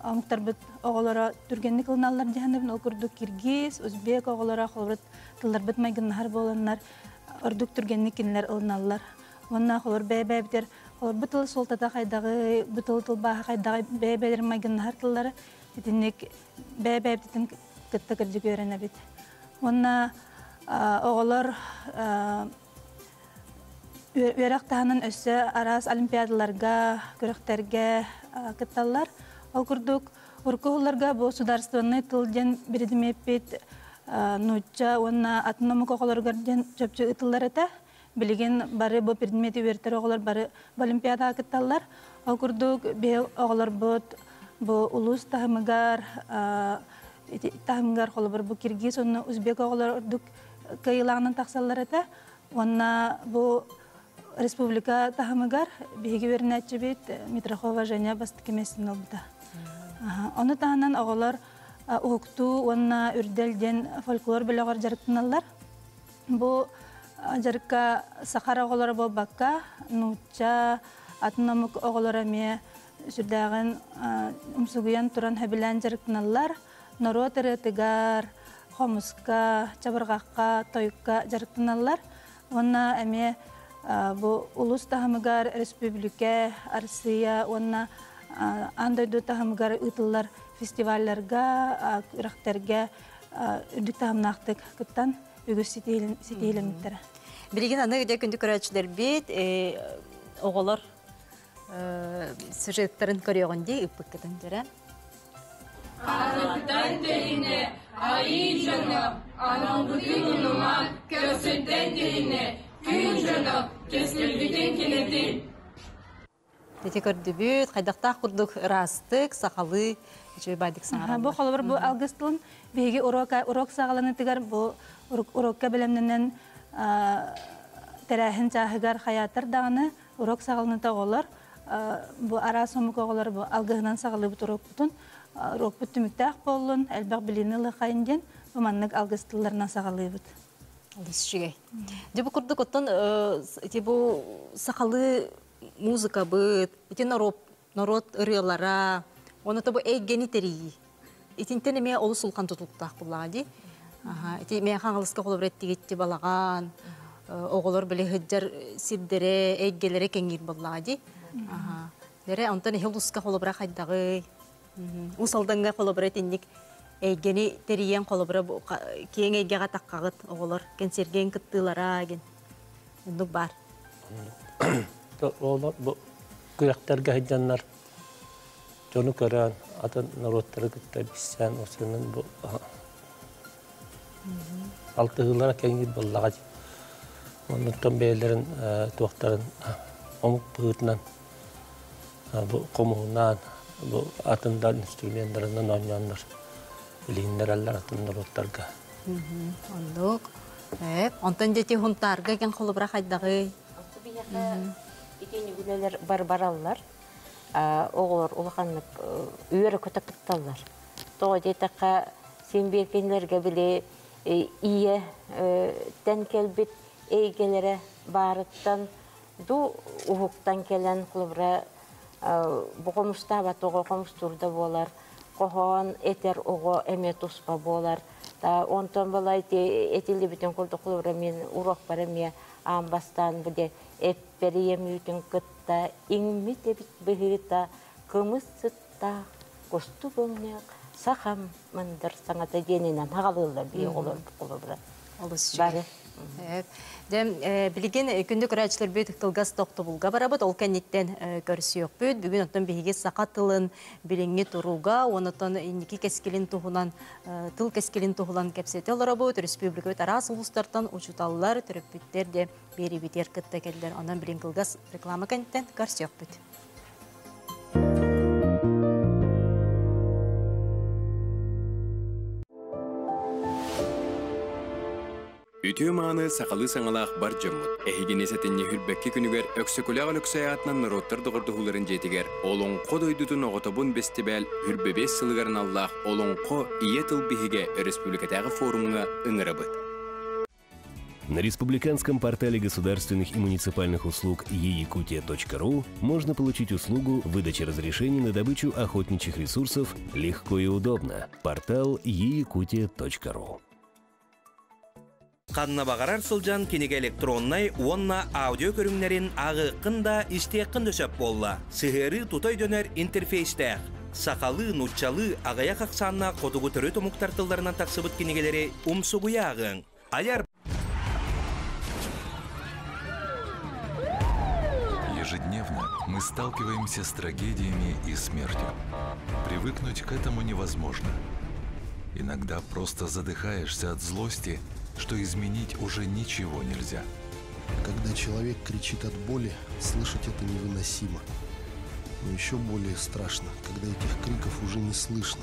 Амуктар бит оголора түргенник кылналар жаһаннабын окурдук киргиз, өзбек оголора холбат тыллар бит майгыннар боланнар, ордук түргенник кинлер ылналар. Онна холор бебебдер, холор бутыл солтата кайдагы, бутыл тылба кайдагы бебелер майгыннар тыллары, битинник бебебдин кытта кыржык өренә бит. Онна оголор өрәктәһеннән өссө арас олимпиадаларга, көрәктәргә кытталар. Окурдук уркууларга бу сударственный тылден бердимепет нуча онна атномук оголоргар ден чөпчө ытыллар эте билген бары бу предмети вертер оголор бары олимпиада кытталар. Окурдук бе оголор бу улус тахмыгар холбар бу киргиз онна узбек оголор ордук кыйлагынан таксаллар эте. Онна бу республика тахмыгар биги вернәче бит Митрохова және бастыки месин олда. Оны тағынан оғылар уғықту, онна үрделден фольклор біліғар жарықтыналар. Бұл жарыққа сақар оғылары бұл баққа, нұтча, атынамық оғылары ме сүрдәғын ұмсығыян тұран хөбілән жарықтыналар. Народ әретігар, хомысқа, чабырғаққа, тойыққа жарықтыналар. Онна әме бұл ұлыс тағымығар республика, Арсия, онна андойду тахамгар ытыллар фестивальларга, рахтерге үрдік тахамнақтық кыттан үгіз сетейлеметтері. Білген аны өде күнді көрәтшілер бет, оғылар сюжеттарын көріғынде үппік кетін жүрі. Арықтан дейіне, айы жонып, анан бұтын ұныман, көсіттен дейіне, күн жонып, кескілдіктен кенетін. Дете көрдүбүт, кайдактак курдук растык, сакалы, жөй байдык саңара. Бу холобур бу алгыстылын биги урок сагаланы тигер бу урокка белемнен терахин чахыгар хаятыр даганы урок сагаланы таголар. Бу ара сомук оголор бу алгыгынан сагалы бут урок бутун. Урок бүттүмүктак болун, элбак билинеле кайынден бу маннык алгыстыларына сагалы бут. Алысчыгай. Дебу курдук оттон дебу сакалы музыка быт, ити народ ырыалара, оны табу эйгени терии. Итинтен эме олу сулкан тутуктак буллади. Ити мен хаңылыска колу биреттигетти балаган, оголор биле хыджар сиддере, эйгелере кеңир буллади. Дере онтан хелуска колу бира хайдагы, усалданга колу биретинник эйгени териен колу бира кең эйгега таккагыт оголор кенсерген кыттылара ген. Ундук бар. Олар bu kuyaklarga hidyanlar jonu kören atan narotları gitti bizsen o senin bu altıgılara kengi bollağa onun tam beylerin tuğakların omuk pığıtından bu komuğundan bu atından instrümanlarından oynayanlar bilinler eller atan narotlarga Onduk ondan jeti huntarga ken kolubra haydağı Итени гүлелер бар-бараллар, оғылар улақанлық үйері көтіп тұтталар. Тоға детаққа сен беркенлерге біле ие тән келбет әйгелері барыттан, ду ұғықтан келен құлыбыра бұғымыста бат оғы қомыстурда болар, қоған етер оғы әме тұспа болар. Онтан балай етелі бітін құлды құлыбыра мен ұрақ бары ме амбастан бұде Эпперием ютин кытта, иңми тебит бігіта, кымыз сытта, косту бөңнек, сахам мандыр саңата денінен ағалылар бей олар бұқылы бары. Білген күнді көрәчілер бөйт ұқтылғас тоқты бұлға барабыд, ол кәнеттен көрісі yok бөйт. Бүгін оттан бейге сақатылын біліңе тұруға, онытан индеки кәскелін тұғынан, тыл кәскелін тұғылан кәпсеті олара бұд, республика бөйт арас ұлыстартан ұчуталылар, түріп бүттер де бері бітер күтті кәлдер. Онан білген қылғас реклама кәнеттен көрісі yok бөйт. Үтіе маны сақалы саңалақ бар жаммыт. Әхеген есетінне хүрбәкке күнігер өксөкіліғал өксәятынан народтар дұғырды хуларын жетігер. Олың қод ойдудың оғытобын бестебәл хүрбәбес сылығарын Аллах олың қо ие тыл бігіге республикатағы форумына ыңырабыд. На республиканском портале государственных и муниципальных услуг eyakutia.ru можно получить услугу выдачи разрешений на добычу охотничьих ресурсов легко и удобно. Портал eyakutia.ru. Қанна бағарар сылжан кенеге электроннай онна аудио көрімнерін ағықында істеқін дөсіп болла. Сығыры тұтай дөнер интерфейстәқ. Сақалы, нұтчалы, ағая қақсанна қотығы түрі тұмықтартыларынан тақсыбыт кенегелері ұмсығуя ағын. Аяр. Ежедневно мы сталкиваемся с трагедиями и смертью. Привыкнуть к этому невозможно. Иногда просто задыхаешься от злости, что изменить уже ничего нельзя. Когда человек кричит от боли, слышать это невыносимо. Но еще более страшно, когда этих криков уже не слышно.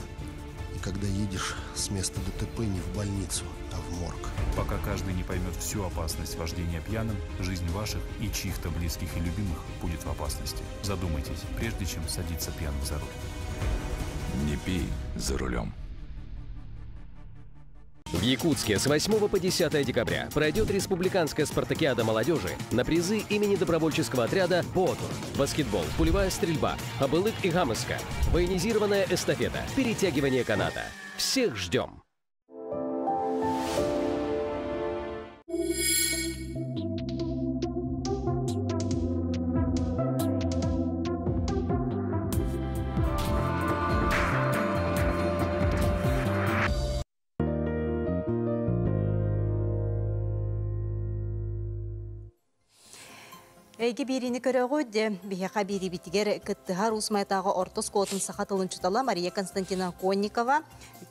И когда едешь с места ДТП не в больницу, а в морг. Пока каждый не поймет всю опасность вождения пьяным, жизнь ваших и чьих-то близких и любимых будет в опасности. Задумайтесь, прежде чем садиться пьяным за руль. Не пей за рулем. В Якутске с 8 по 10 декабря пройдет республиканская спартакиада молодежи на призы имени добровольческого отряда «Потур». Баскетбол, пулевая стрельба, абылык и гамыска, военизированная эстафета, перетягивание каната. Всех ждем! Эйге биrini көрөгөдө бияка бири битигер кыттыгар усмайтагы ортос котун сахатылын чутала Мария Константина Конникова.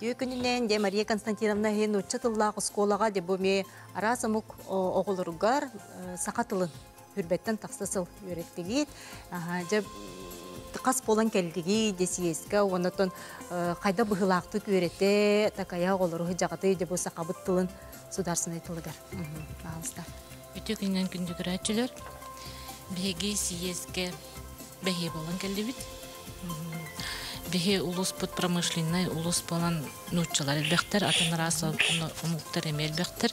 Өкүнүнөн де Мария Константиновна хен учтыллак школага де боме арасамук оголоргар сахатылын хүрбеттен тақсасыл үйреттігейд. Қас болан кәлдігі десиеске, онытын қайда бұғылақтық үйретте, такая олары жағаты де болса қабыт тылын сударсын айтылығар. Ағылыстар. Үті күннен күндігір әтчілер, бәге сиеске бәге болан кәлді біт. Бәге улус бұд промышленный, улус болан нұтчылар әлбәқтір, атыныр асы ұмықтыр әмел бәқтір.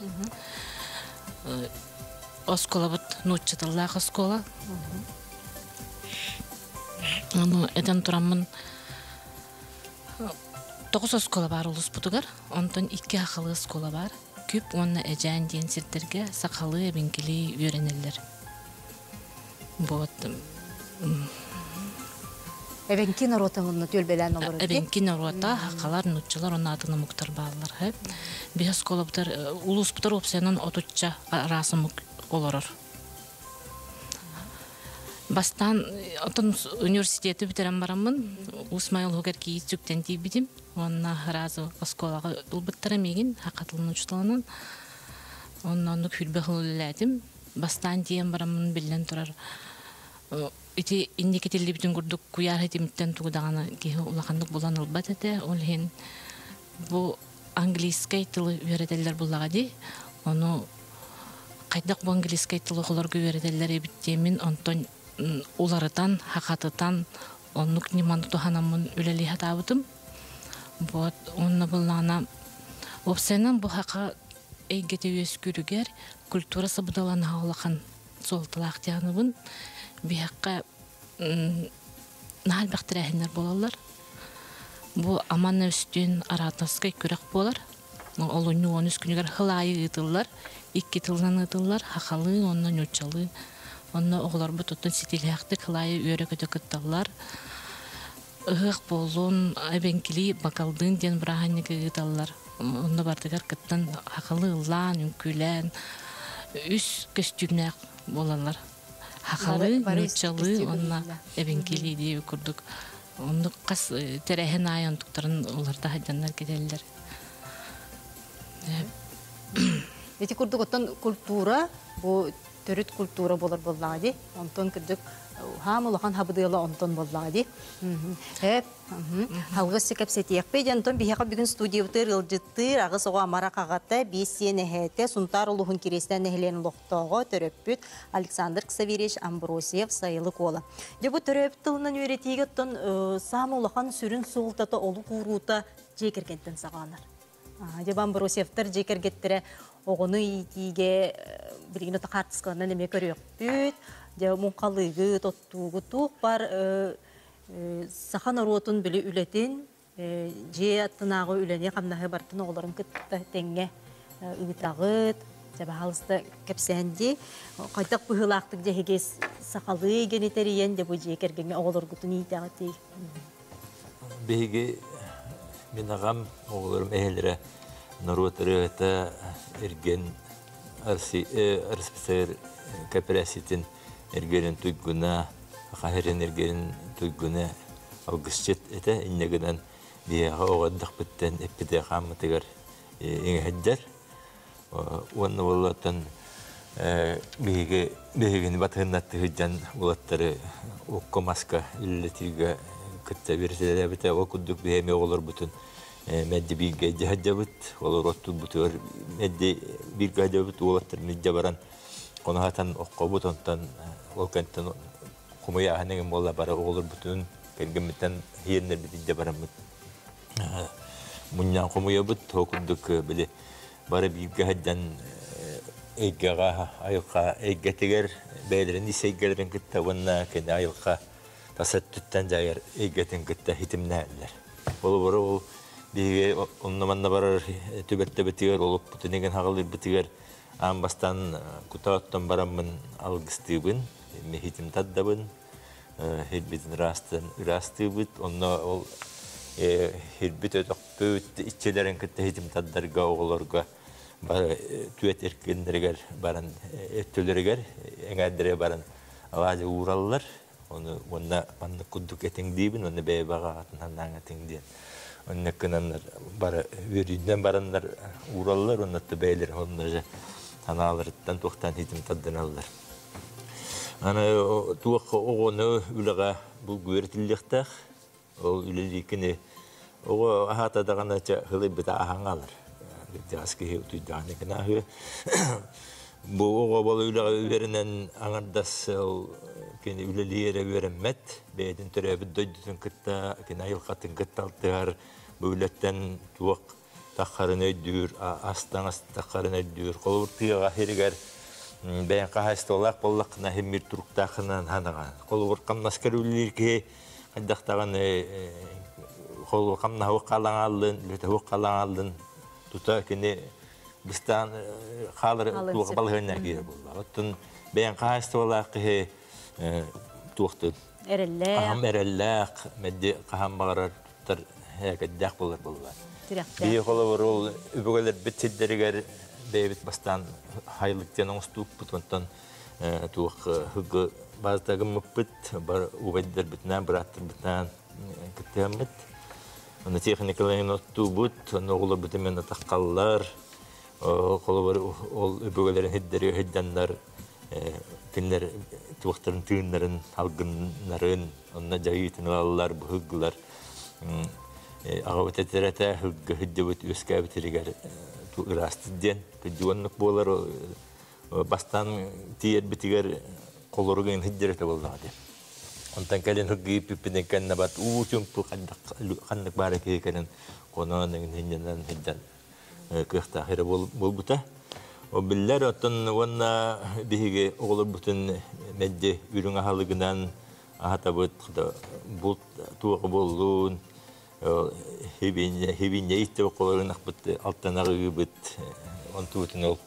Оскола бұд нұтчытыллағы оскола. Эден турамын 9 оскола бар улус бұдығар, онтон 2 ақылы оскола бар. Күп онна әжән дейін сеттерге сақалы әбенкелі үйренелер. Әбенки наротаңын төлбелән олар? Әбенки нарота, хақалар, нұтчылар, онна атыны мұқтар бағылар. Бе оскола бұтар, улус бұтар опсайынан отучча арасы мұқ оларыр. Бастан отын университеті бітерен барамын, Усмайыл Хугар кейіз жүктен дейбідім. Онна разы осколаға ұлбыттара меген, хақатылын ұчтылынан. Онна күлбе қылыләдім. Бастан дейін барамын білден тұрар. Үті индекетелі бүтін күрдік күйар хетіміттен тұғыдағаны кейі ұлақандық болан ұлбат әді. Ол хен бұл английскай тылы үйретелер бұлаға дей. Оны қайдақ бұл английскай тылы қоларға үйретелер ебіттемін, онтон уларытан, хақатытан, оннук неманды туханамын үләлі хатабытым. Вот, онна бұллана опсайнан бұл хақа әйгеті өз күрігер культурасы бұдаланы хаулақан солтылақ тияғыныбын. Бі хаққа нағал бәқтір әхінлер болалар. Бұл аманны үстін аратаскай көрек болар. Ол үні оны үскінігер хылайы ұтылар, икки тылынан ұтылар, хақалы, онна нөтчалы. Онна оғылар бұт оттын сетелияқтық хылайы үйері көті күтталар. Ұғық болуын, әбенкілі бақалдың ден бірағаннекі ұталар. Онна бардығар күттін хақалы ұлан, үнкүлән, үс көстюмнәқ болалар. Хақалы, нөтчалы, онна әбенкілі дейі күрдік. Онды қас тәрәхін айын тұқтарын оларда хайданлар кетелілер. Эти күрдік оттан культура, бұл төрүт культура болар боллады. Онтон кырдык хамылахан хабыдыла онтон боллады. Халгыс кепсетиек педен тон бихака бүгүн студиябытыр ылжыттыр агыс ого амара кагатта бесенехете сунтар улухун кирестен нехлен локтого төрөппүт Александр Ксаверич Амбросиев сайылы кола. Дебу төрөп тылынан үйретиге тон самулахан сүрүн суултата олу куурута жекергенттен саганар. Дебу Амбросиевтер жекергеттире оғыны итиге біргені тақартысқыларынан еме көрек бүт. Мұнқалығы, тоттуғы туқ бар сақан аротын білі үлетін, же аттынағы үлене қамнағы бартын оғыларын күтті тәңе ұғытағыт, жаба халысты кәпсәнде. Қайтақ бұғылақтық жегеге сақалы генетериен де бұл жекергенге оғылар күтін итағыты. Беге мен ағам оғыларым әйелері наротыры әті эрген арсписер коопераситин эргерин туйгуна хахерин эргерин туйгуна алгысчет эте иннегенен бияга огаддык биттен эппиде хамытыгар эңэддер уонна боллотон бигени батыннатты хыджан булаттары окко маска иллетиге кытта берселер бите окудук беме олор бутун медди бирге жаджабыт олор отту бутур медди бирге жаджабыт олаттыр медди баран конахатан оккобут онтан олкантан кумуя ханеген болла бара олор бутун келгемиттен хиеннер битиде барамыт муньян кумуя бут окудук биле бара бирге хаджан эйгага айылка эйгетигер бейлерин исейгелерин кытта ванна кен айылка тасаттыттан жайыр эйгетин кытта хитимнәлләр ол биге оннаманна барар төбетте битигер олуп бутунеген хагылыр битигер амбастан кутаттан барамын алгыстыбын мехитим таддабын хербитин растыбыт онно ол хербит өтөкпөт ичелерин кытта хитим таддарга оголорга бар түет эркендергер баран өттөлөргер эңәдере баран алажы ураллар оны онна манны кудук этеңдибин оны бебага атынан этеңден оннеккеннер бар өрүдөн барандар ураллар оннаты бейлер оннажа таналардан токтан хитим тадданалар Аны туық оғыны үліға бұл көртілдіқтақ, ол үлілікіні оғы ағатадағана ғылы біта ағаң алыр. Жасқы өтүйдіғаны кінағы. Бұл оғы бол үліға өверінен аңардас үлілері өверіммет. Бәйдің түрі бүддойдытын күтті, айылқатын күтталтығар бұл үлеттен туық таққарын өйдір, астан таққарын өйдір. Қолыбыртыға херігер бәйін қағайсты олақ болақына хеммер тұрықтақынан ханаған. Қолыбырқам наскар үлілер ке қайдақтаған қолыбырқамна хуқ қалаң алдын, үлеті хуқ қалаң алдын. Тута кені бізден қалыр туғы балғына кейі болды. Оттын бәйін қағайсты олақ туқты. Қағам әрелләқ, мәдде қағам бағарар тұттар әкәддәқ болар болар. Бейі қолы бар ол үбігілер бітседдерігер бейбіт бастан хайлықтен оңыстуық бұт, онтан туық хүгі баздағы мұппыт, бар ұбайдыр бітінен, біраттыр бітінен күттіғам біт. Оны техникалайын отту бұт, оны оғылы бітімен атаққалылар, қолы бар ол үбігілерін хиддері хиддандар, кіндер туықтарын түйінлерін, алғынларын, онына жағийтін алалар, бұғығылар, ағабыт әтірәті хүггі хүддебіт өскәбіт ерігер ұрастыден. Күддуанлық болар бастан тиер бітігер қолырығын хүддереті болдағады. Онтан кәлін хүггі піппіден кәнна бат ұчымпы қандық бары кейкерін қонағының хүнденен хүдден күхта қыры бол бұта. О білдер оттан онна бігіге оғылыр бұтын мәдде үрің ағалығынан ағата бұт бұлт туғы болуын хебинне итте қолырынақ бұтты алттанағы бұт онты бұтын ол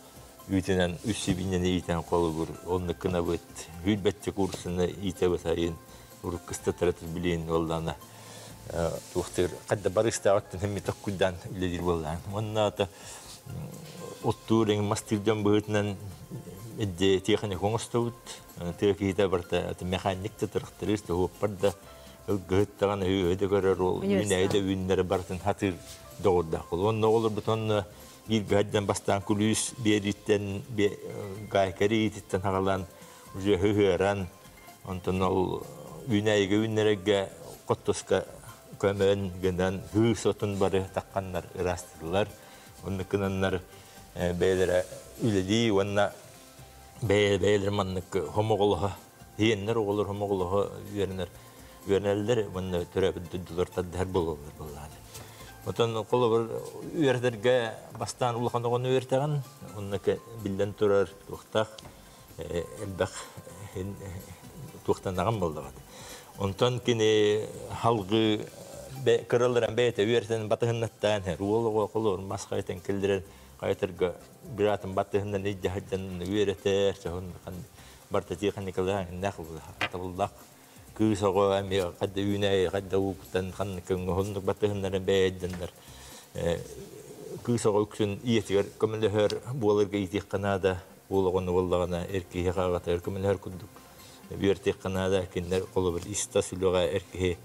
үйтінен үс хебиннен ейтен қолы бұр оннықына бұт үйдбәтте курсыны ите бұтайын ұрық қысты таратыр білейін олдана туқтыр қадда барыста аттын хемме тоққыдан үледер болдан онна ата оттуырың мастырден бұғытынан әдде техник оңысты бұт текейті барта механикті тұрықтырысты өппарда гыттаган өйдө көрөр ол үйнәйдә үйнәре бартын хатыр догда. Онны олар бутонны бир гаддан бастан күлүс бериттен гайкариттен хагалан уже хыгыран онтон ол үйнәйгә үйнәрегә коттоска көмөн гендан хысотун бары такканнар ырастырлар. Онны кынаннар бәйләре үледи онна бәйләре маннык хомоголга хиеннер олар хомоголга үйренер Görneller bunu türebildiler tadher bolurlar. Otan qolu bir üyerderge bastan ulaqanda onu üyertagan, onunki bilden turar tuqtaq elbaq tuqtanağan bolduqad. Ondan kini halgı kırıldıran beyte üyerten batıhınnattan her olu qolu masqaytan kildiren qaytırga biratın batıhından ijjahdan üyereter çahun barta texnikalar naqul atabullaq Küüsogo ämi qadda üynäi qadda uqtan qannıkın honnuk batıhınların bäyddenler. Küüsogo üksün iyetiger kömülhör buolurga itiq qanada ulogonu bollagana erkihe qagata kömülhör kudduk. Biertiq qanada kinler qolu bir istasuluga erkihe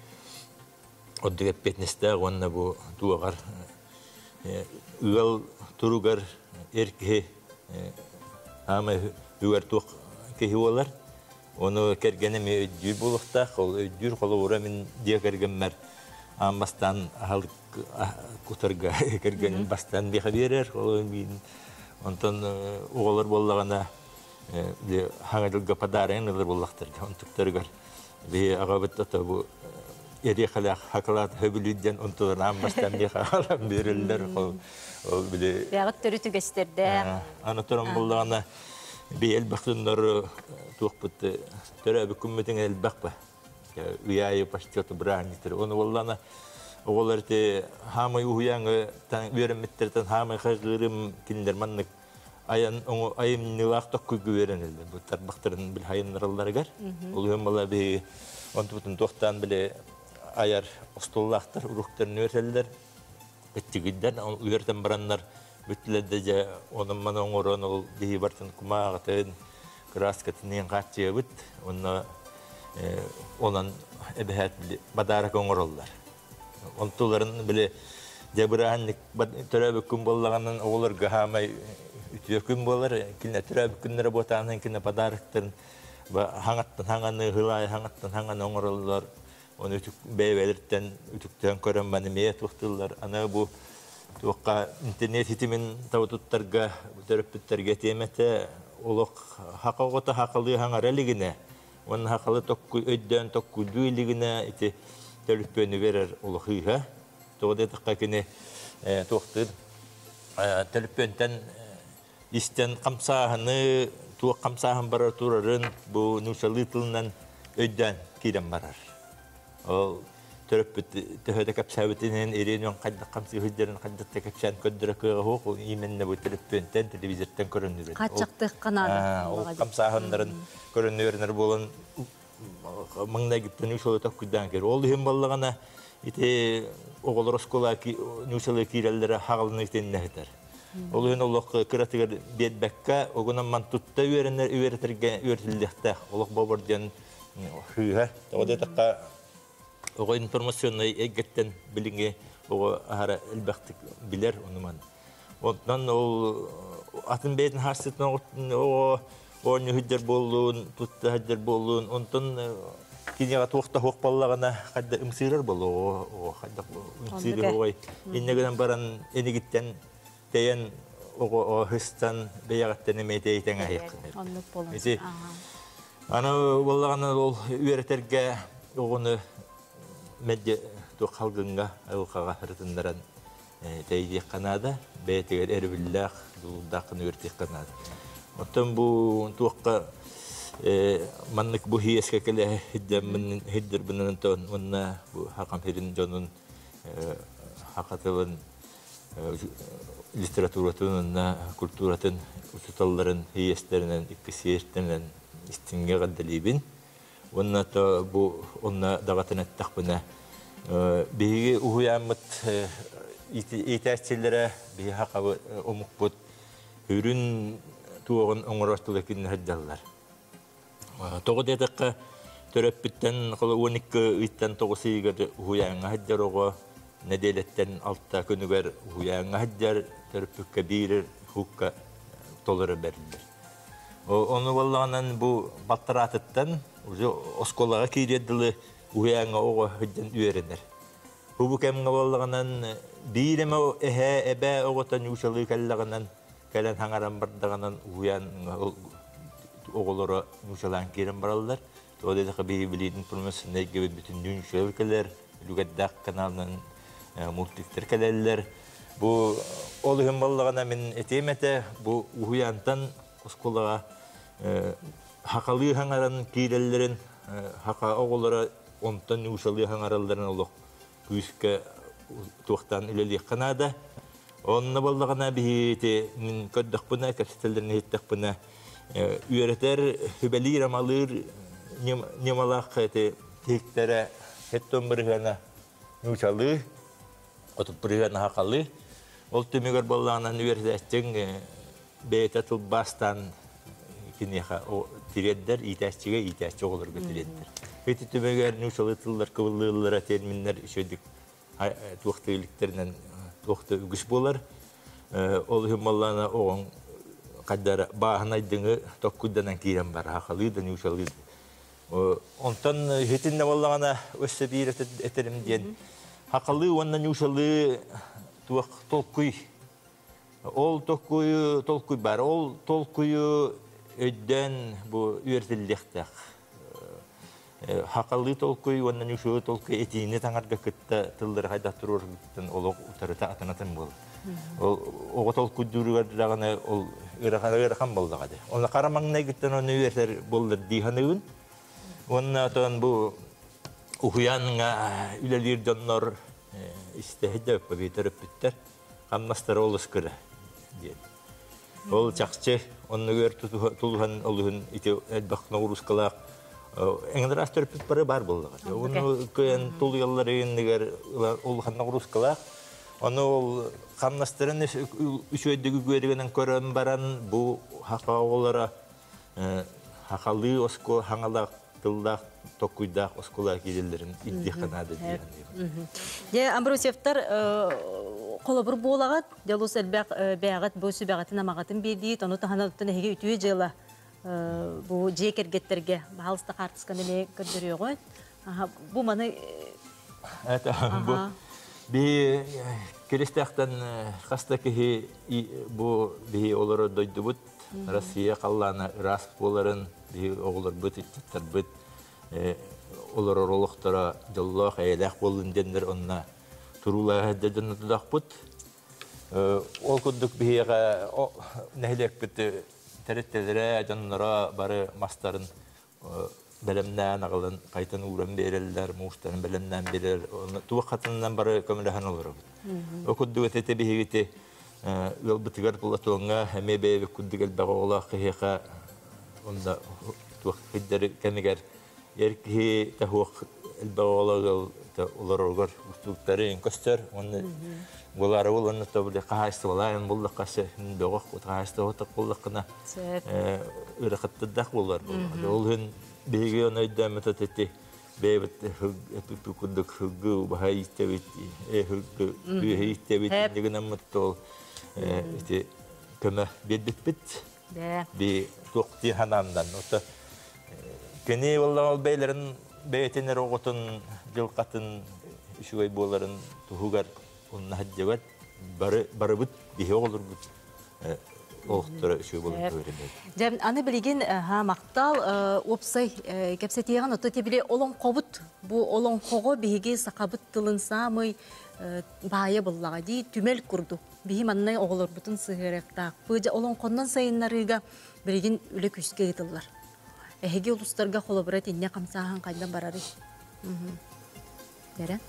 oddige petnesta onna bu tuagar ügal turugar erkihe ama üger tuq kehi olar. Onu kergenem ödür bulukta, ödür kolu uğramin diye kergenmer. Ambastan hal kutarga kergenin bastan bir haberer. Ondan oğullar bollağına hangadılga padarayın ılır bollaqtır. Ontuktargar ve ağabıtta bu eri xalaq hakalat höbülüden ontular ambastan bir xalam verirler. Yağıt törütü gösterdi. Anatorum bollağına bir elbaqtınlar tuqpıttı törəbi kümmetin elbaqba. Uyayı paştiyatı bırahnittir. Onu vallana oğulardı hamay uhuyanı veremetlerden hamay xaqırım kinler manlık ayım nilaq toqqı güverenildi. Bu tarbaqtırın bil hayınlaralları gar. Oluyorum valla bir ontu butun toqtan bile ayar ostullaqtır, uruqtarını öreseller. Ettigidden uyartan baranlar Bütledece onun mana oran ol diye bartın kumağatın kraskatının qaçıya bit ona olan ebehat badarak oңороллар. Ontuların bile Cebrahanlık törəbü gün bollağının oğulur gahamay ütüyor gün bollar. Kine törəbü günlere botanın kine badarıktırın Hangаттан хаңаны хылай, хаңаттан хаңаны оңырылылар. Оны бәйбәлерттен үтіктен көрен бәні мейет ұқтылар. Ана бұл туаққа интернет хитімен тауытыттарға, төріппіттерге теметі олық хақығыта хақылы хаңар әлігіне. Оның хақылы өйден тоққы дүйілігіне ити төліппені берер олық үйға. Тоғыды тұққа кені тоқтыр. Төліппентен істен қамсағыны, туақ қамсағын барар тұрарын бұл нүшалы тылынан өйден кейден барар. Ол төріппіт төхөді кәпсәбітінен еренуен қайдық қамсы хүздерін қайдықта кәпсән көндірі күйға хоқ, ол именне бұл төліппентен телевизорттен көрінірін. Қатшақтық қанады. Ол қамсағындарын көрінірінер болын маңна кепті нүшалы тоқ күдден кер. Ол үйін балығана оғылыр оскола нүшалы кейрелері хағылыны етеніне хетер. Ол үйін олық күратығыр бетбәкка, оғынан мантутта үйертілдіқті. Олық бабырден хүйға. Оғыды таққа оғы информационный егеттен білінге оғы ағара әлбәқтік білер оныман. Ондан ол атын бәйтін харсытын оғы орны хүддер болуын, тұтты хүддер болуын, ондан кенеға тоқта хоқ балағана қайда үмсирер болу, қайда үмсирер оғай. Еннегінен баран енегіттен тәйен оғы хыстан бәйағаттен емейте етен аяққыныр. Онлық болын. Ана болағана ол үйеретерге оғыны мәдде тоқ қалғынға ауқаға ғыртындаран тәйдек қанады, бәйтігер әрбілләқ, дұлдақын өртек қанады. Оттан бұл тоққа маннық бұл хиеске кәлі хиддер бұнын тоғын, онына хақам херін жонын хақатылын литературатын, онына культуратын, ұсыталарын, хиестерінен, иккісиертерінен істінге қаддалейбін. Онна та бу онна дагатын аттак бына биги уямыт итәчеләре би хакы омукбут үрүн туогын оңоростылыкын хәддәлләр. Тогы дәтәккә төрөп биттен 12 иттен 9 игәр уянга хәддәрого неделеттен 6 көнүгәр уянга хәддәр төрөпкә бирер хукка толыры берилер. Оны балланан бу баттаратыттан уже осколага кийреддилы уянга ого хыддан үйренер. Бу кемге баллаганан биреме эбе оготан юшалы каллаганан калан хаңаран бардыганан уян оголоро юшалан кирен баралдар. Тоде да би билидин промосын неге бүтүн дүншөл келер, люгаддак каналынан мультиктер келелер. Бу олым баллагана мен этемете бу уянтан осколага хақалы хаңаран кейлелерін, хақа оғылары онтан ұшалы хаңараларын олық күйіске туақтан үлелек қанады. Онына болдағына бейті мен көддік бұна, кәпсетелерін еттік бұна үйретер, хүбәлер амалыр, немалақ тектері хеттон бірғана ұшалы, отып бірғана хақалы. Ол түмегер болдағынан үйрететтің бейті тұл бастан кинеха о тиреддер итәччеге итәчче олар götürәдер. Бети төбәгәр нушалы тыллар кыллылар терминнар ишөдик туктылыктарынан тукты үгүш булар. Ол хималлана оң каддар баһнайдыңы токкуданан кирен бар хакылыдан нушалы. Онтан хетинне боллагана өссө бир этерим ден. Хакылы оннан нушалы тук толкуй. Ол толкуй бар. Ол толкуй ödden bu üretildiktek. Hakalı tolkuy, ondan yuşu tolkuy etiğini tanarga kıtta tılları hayda turur gittin, olu utarıta atanatın bol. Oğu tolkuy duruğardağına ol ırakan boldağı. Ona karamağına gittin onu üreter boldur dihanığın. Ondan atan bu uhuyanına ülelir canlar istehide öpü bitirip bitter. Kanmastara oluskırı diye. Ol çakçı, onu gör tulhan oluğun iti elbaqna uruskalaaq. Eğer astörpüt barı bar boldağı. Onu köyen tul yılları eğer olğanna uruskalaaq. Onu kanmastırın üç öydüğü görügenen körün baran bu haka oğulara hakalı osko hangalaq tıldak tokuydak oskolar giderlerin iddiqanadı diye. Ya Ambrosevtar Қолабыр болағат, делус әлбәғат бөсі бәғатын амағатын бейдейт, оны тағанаттың әйге үтуе жылы Бу жекергеттерге балыста картыскан эле көрдөрүyor ғой. Бу маны бу би келестектен кастаки бу би олар дойдубут Россия калланы рас боларын би оглар бут иттер бут олар ролуктара жоллох эйлек болун дендер онна турула деден дакпут ол кудук бига нехлек бит тереттелере жаннара бары мастарын белемнән агылын кайтын урам берелләр муштан белемнән берер туа хатыннан бары көмөләһән олар бит кудук тете бигите ел битгәр булатуңа һәме бе кудук багыла кыйха онда туа хиддер кемигәр ерки тахук البوالغ олоргор устуктарын көстер оны булар улны табылы кайсы булайын булды касы дөгөк кайсы отак булдыкына үрәхәттәдәк булар ул һин биге онайда метатети бебет күдүк хүгү баһайтебит хүгү бихайтебит дигән маттол көмә бит би токти ханандан ота кене валлал бейлерин бейтенер оготун жылкатын ишугай боларын тугар онна хаҗҗабат бары бит бихе olur бит олуктары ишугай боларын көрөмөй. Жам аны билген мактал опсай кепсетеган ото тебиле олон кобут бу олон кого биге сакабыт тылын самый бая буллага ди түмел курду. Бихи маннай оголор бутун сыгыракта. Бу олон коннан сайыннарыга билген үле күскө гытыллар. Эһиге улустарга холобрат инне камсахан кайдан барары. Дәрә?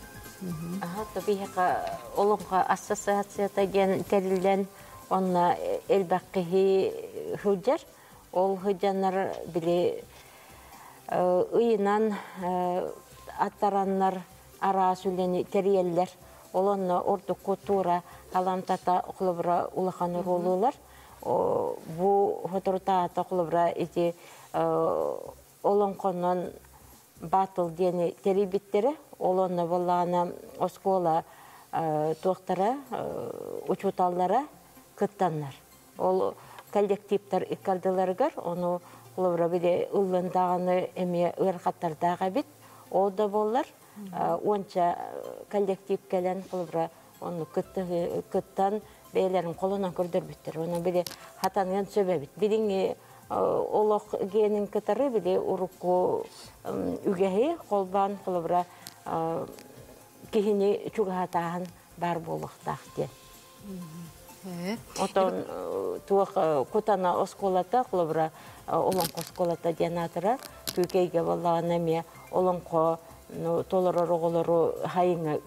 Табиһа олонга ассоциацията ген терилден онна элбаккыһи хүҗәр. Ол хүҗәннәр биле ыйынан аттараннар ара сүлени териелләр. Олонна орду культура аламтата холобра улахан ролулар. Бу хоторта тақлыбра ити олон коннан батыл дени терибиттери олонна боллана оскола туактара учуталлара кыттаннар. Ол коллективтар иккардыларгар ону кулыбра биде ыллындаганы эме ырхаттардага бит ода боллар. Онча коллектив келен кулыбра ону кыттан бейлерин колунан көрдөрбүттер. Ону биде хатанын сөбөбүт. Бидинги олох генин кытары биде урукку үгеһи колбан кулыбра кихини чугатаан бар болохтак де. Отон туак кутана осколата кулыбра олон косколата денатыра күкейге боллаган эме олонко толоророголору хайыңа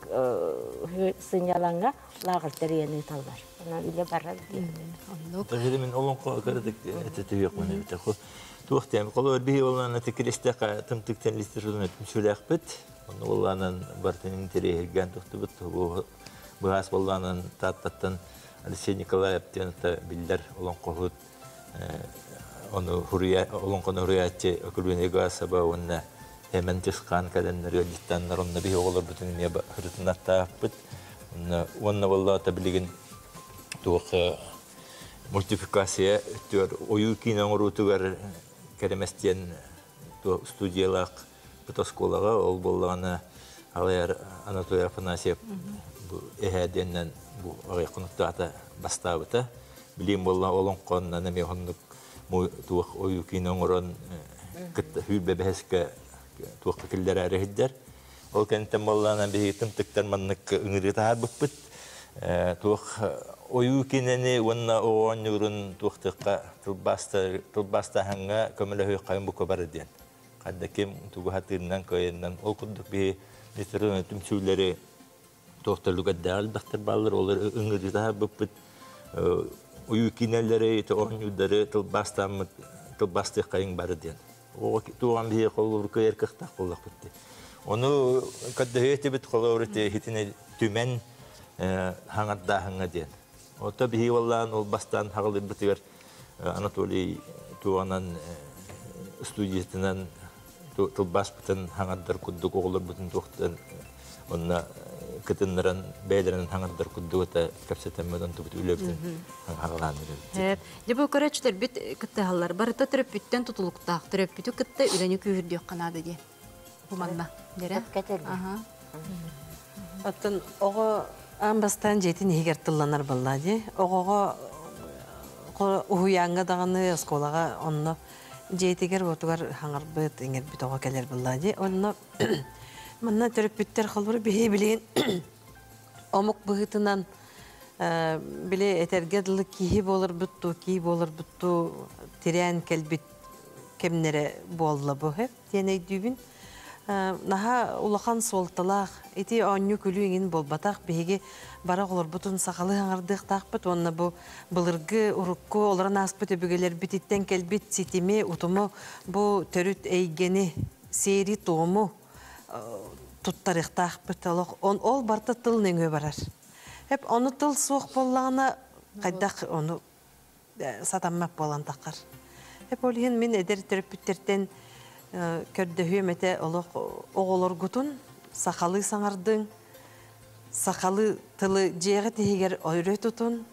сыняланга лагыр терияны талбар. Она иле барар ди. Тагыды мен олонко кырдык этетеп мене бит. Туактем колор бии болган текелестека тымтыктан листерден сүләкбит. Оны болганын бартынын тереген туктубут бу баас болганын таттан Алексей Николаевтен та биллер олонко оны хурия олонко хуриятчы окулунега сабауна hemen tıskan kalenleri ciddenler onunla bir olur bütün niye hırtın attı onunla vallahi tabiligin tuğ multifikasiya diyor oyukin angurutugar kelimestiyen tuğ studiyalak patoskolaga ol bollağına alayar Anatoly Afanasyev bu ehadenden bu ayıqınıqta bastavıta bilim bolla olon qonna neme honduk tuğ oyukin angurun kıt hübe beheske tuğ killer arehidder ol kentten bollana bir tımtıktar manlık ıngırıta bıpıt tuğ oyukineni onna oğanyurun tuğtıqqa tulbasta hanga kömele qayım bu kabar diyen kaddakim tuğ hatırından koyandan ol kuduk bir Nesrun tümsüleri tohtarlık edal baktır ballar olur ıngırıta bıpıt uyukinelleri te oğanyurları tulbasta qayım bar diyen o tuğan bir kolur kıyır kıhta kollak bitti. Onu kaddahiyeti bit kolur te hitine tümen hangadda hanga diyen. O tabi vallahi ol bastan hağılır bitiver Anatoly tuğanan stüdyetinden tulbas bütün hangaddar kudduk oğulur bütün tohtan onna кытыннаран бәйлерін хаңырдар күддуыта кәпсетеммеден тубут үлөптен хаңағаландыры. Дебу көрәчтер бит кыттыгалар барыта төрөппүттен тутулуктаак төрөппүтү кытта үләнү күйүрдүк канады ди. Буманна дере. Ага. Атын ого амбастан жетин егер тылланар балла ди. Огого уянга даганы сколага онно жетигер отугар хаңарбыт эңер бит ого келер балла ди. Онно манна төрөппүттер холбур бие билген омук быгытынан биле этергедл кихи болор бутту тирен келбит кемнере болла бу хеп теней дүбүн наха улахан солталах эти онню күлүңин болбатак беги бара олор бутун сакалы аңардык такпыт онна бу былыргы урукку олоран аспыт өбүгелер бититтен келбит ситими утуму бу төрүт эйгени сери тому туттарыктакпыт ол барта тыл неңө барар хеп ону тыл суок боллагана кайдак ону сатаммак болан такар хеп олиген мен эдер төрөппүттерден көрдөһүм эте оголор гутун сакалы саңардың сакалы тылы жеге тегер ойрө тутун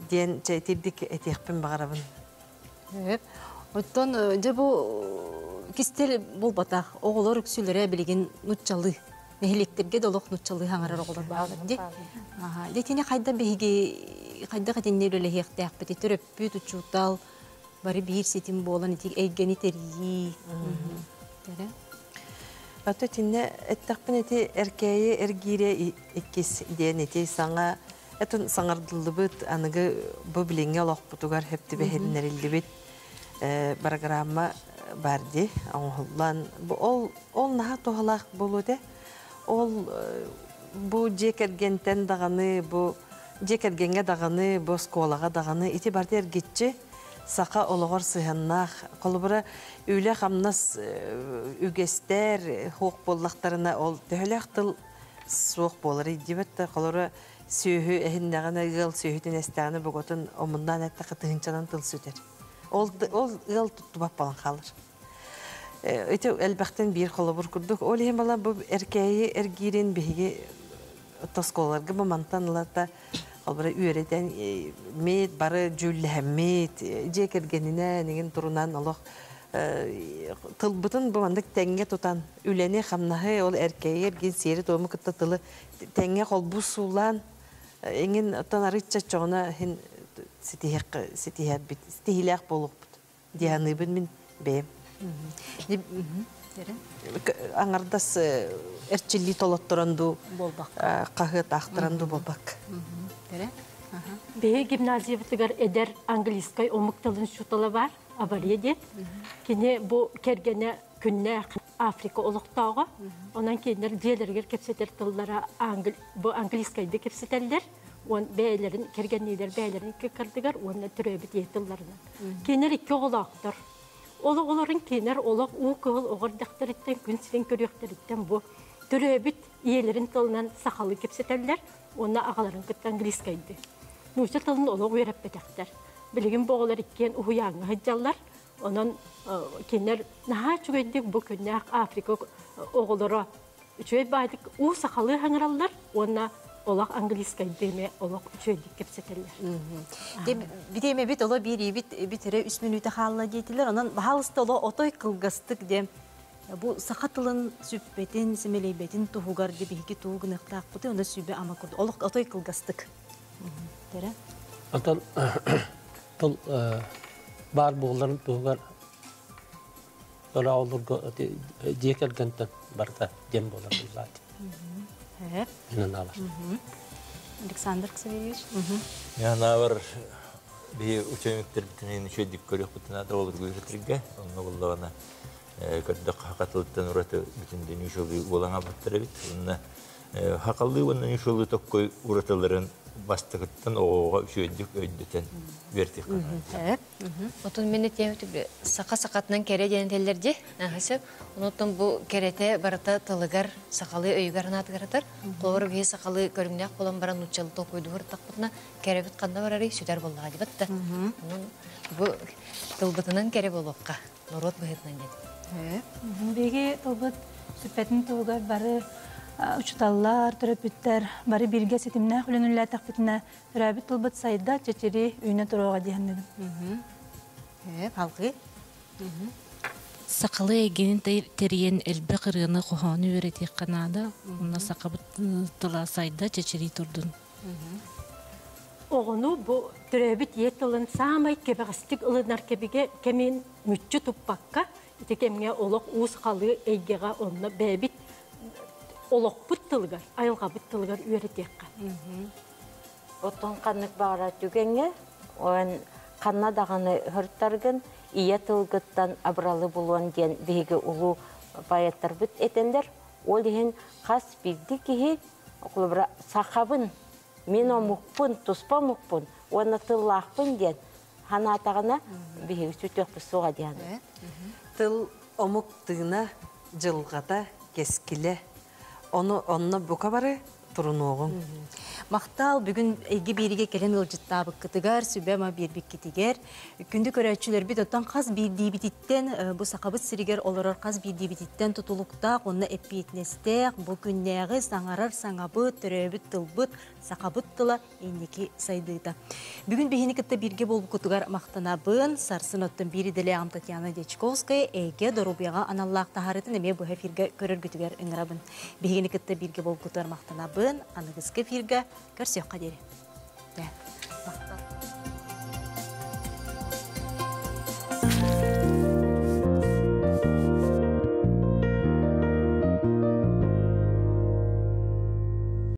ден чайтирдик этекпин багарабын. Оттон жебу кистел болбатак оголор үксүлөрө билген нутчалы нехилектерге долок нутчалы хаңарар оголор багыр ди. Ага, детине кайда биги кайда катеннелеле хектак бити төрөппү тучутал бары бир сетим болан итик эйгени терии. Тере. Ата тинне эттакпын эти эркейи эргире иккис ден эти саңа этин саңардылыбыт аныгы бу биленге локпутугар хепти бехеринерилдибит программа барди оңоллан бу ол наха тохалак болуде ол бу жекергентен даганы бу жекергенге даганы бу сколага даганы ити барди эргитчи сака ологор сыһаннах колбура үйле хамнас үгестер хок боллактарына ол төхөлөк тыл суок болор дибетте колора сүйү эхиндагана гыл сүйүтүн эстаганы боготун омундан этте кытынчанан тыл сүтер ол гыл туттубап балан калыр эти элбактен бир колобур курдук ол эм бала бу эркейи эргирин биги тосколарга момантанлата албара үйрөтен мет бары жүлләмет жекергенине неген турунан алох тылбытын бумандык теңге тутан үләне хамнахы ол эркейер ген сери тому кытта тылы теңге колбу сулан эңин танарыча чоңна хин ситиһәк бит стихиләк болуп дианыбын мин бем аңардас эрчилли толотторонду болбак кахыт ахтыранду болбак. Бе гимназиябытыгар эдер английскай омук тылын шутала бар, авария дет. Кене бу кергене күнне Африка олуктауга, онан кенер диелергер кепсетер тыллара бу английскайды кепсетерлер, он бейлерин кергеннелер бейлерин кырдыгар, онна түрөбүт етылларынан. Кенер икки оголактыр. Олорын кенер олак у кыл огордактарыттан күн сирен көрөктөрүттен бу түрөбүт иелерин тылынан сакалы кепсетерлер. Ona ağaların kıt angliskaydı. Nuşa tılın olu uyarıp betekler. Bilgin boğalar ikken uhuyanğı hıcallar. Onun kenler naha çöğündük bu künnek Afrika oğulları çöğüt baydık u sakalı hangırallar. Ona olak angliskaydı me olak çöğündük kepseteller. Bir de bit ola bir bitire 3 minüte halla deytiler. Onun bahalısta ola otoy kılgastık dem. Bu sakatılın sübbetin, simeleybetin tuhugar gibi iki tuğun ıqtaq butu, onda sübbe ama kurdu. Oluk otoy kılgastık. Tere? Antan, tol bar boğuların tuhugar ola olur diyekelgenten barda dem boğular bu zaten. Evet. İnan ağlar. Александр Ксавьевич. Яна бар bir uçamaklar bitinen şöyle körük butuna da olur götürürge. Onu kullanana kadar hakatlıktan uğratı bütün deniz yolu olana battırır bit. Onunla hakallı onun yolu tokkoy uğratıların bastıktan o şöyle ödeten verdik. Evet. Otun minnet yemeği saka-sakatından kere denetlerdi. Nahise ondan bu kerete barata talıgar sakalı öygarına atgaratar. Doğru bir sakalı görünüyor. Olan baran uçalı tokoydu var takputna kere bit kanda var arayı süder bolla hadi batta. Onun bu tılbıtından kere bolokka. Norot bahitnan dedi. Bege tılbıt süpetin tuğgar barı учуталлар, төрөпүттер, бары бирге сетимнэ хүлөнүллэ тахпитинэ төрөбүт тылбыт сайда чечери үйнө турууга диһеннедим. Халгы. Сақалы егенін терен әлбі қырғыны қоғаны өретек қанада, онна сақабыт тұла сайда чечери тұрдын. Оғыну бұл түрәбіт еттілін самай кебеғістік ұлынар кебеге кемен мүтчі тұппаққа, кемге олық уыз қалы әйгеға онна бәбіт олық бұт тылғар, айылға бұт тылғар өретек қан. Оттон қанық бағара түгенге, оған қанна дағаны хүрттаргын, ия тылгыттан абралы болуан ден бейгі ұлу баяттар бүт етендер. Ол дейін қас білді кейі, оқылыбыра сақабын, мен омықпын, тұспа мұқпын, оны тыллақпын ден, хана атағына бейгі сүтөкпі суға ден. Тыл омықтығына жылғата кескілі. Онына бұқа бары тұрын оғын. Мақтал бүгін әйге береге келен ылжыттабы кытыгар, сүбәма бербек кетігер. Күнді көрәтшілер бит оттан қаз бейдебетіттен, бұл сақабыт сірігер оларар қаз бейдебетіттен тұтылықтақ, онына әппейтнестек, бұл күннәғі саңарар саңабыт, түрәбіт, тылбыт, сақабыт тыла ендекі сайдыйда. Бүгін бейіні кітті берге болу кытыгар мақтанабын, сарсын оттын бері ділеғам Татьяна Дечковская, әйге дорубияға аналлақ тахарытын әме бұл әфирге көрір күтігер үңірабын. Бейіні кітті берге болу кытыгар мақтанабын, анығызғы фирге көрсек қадері.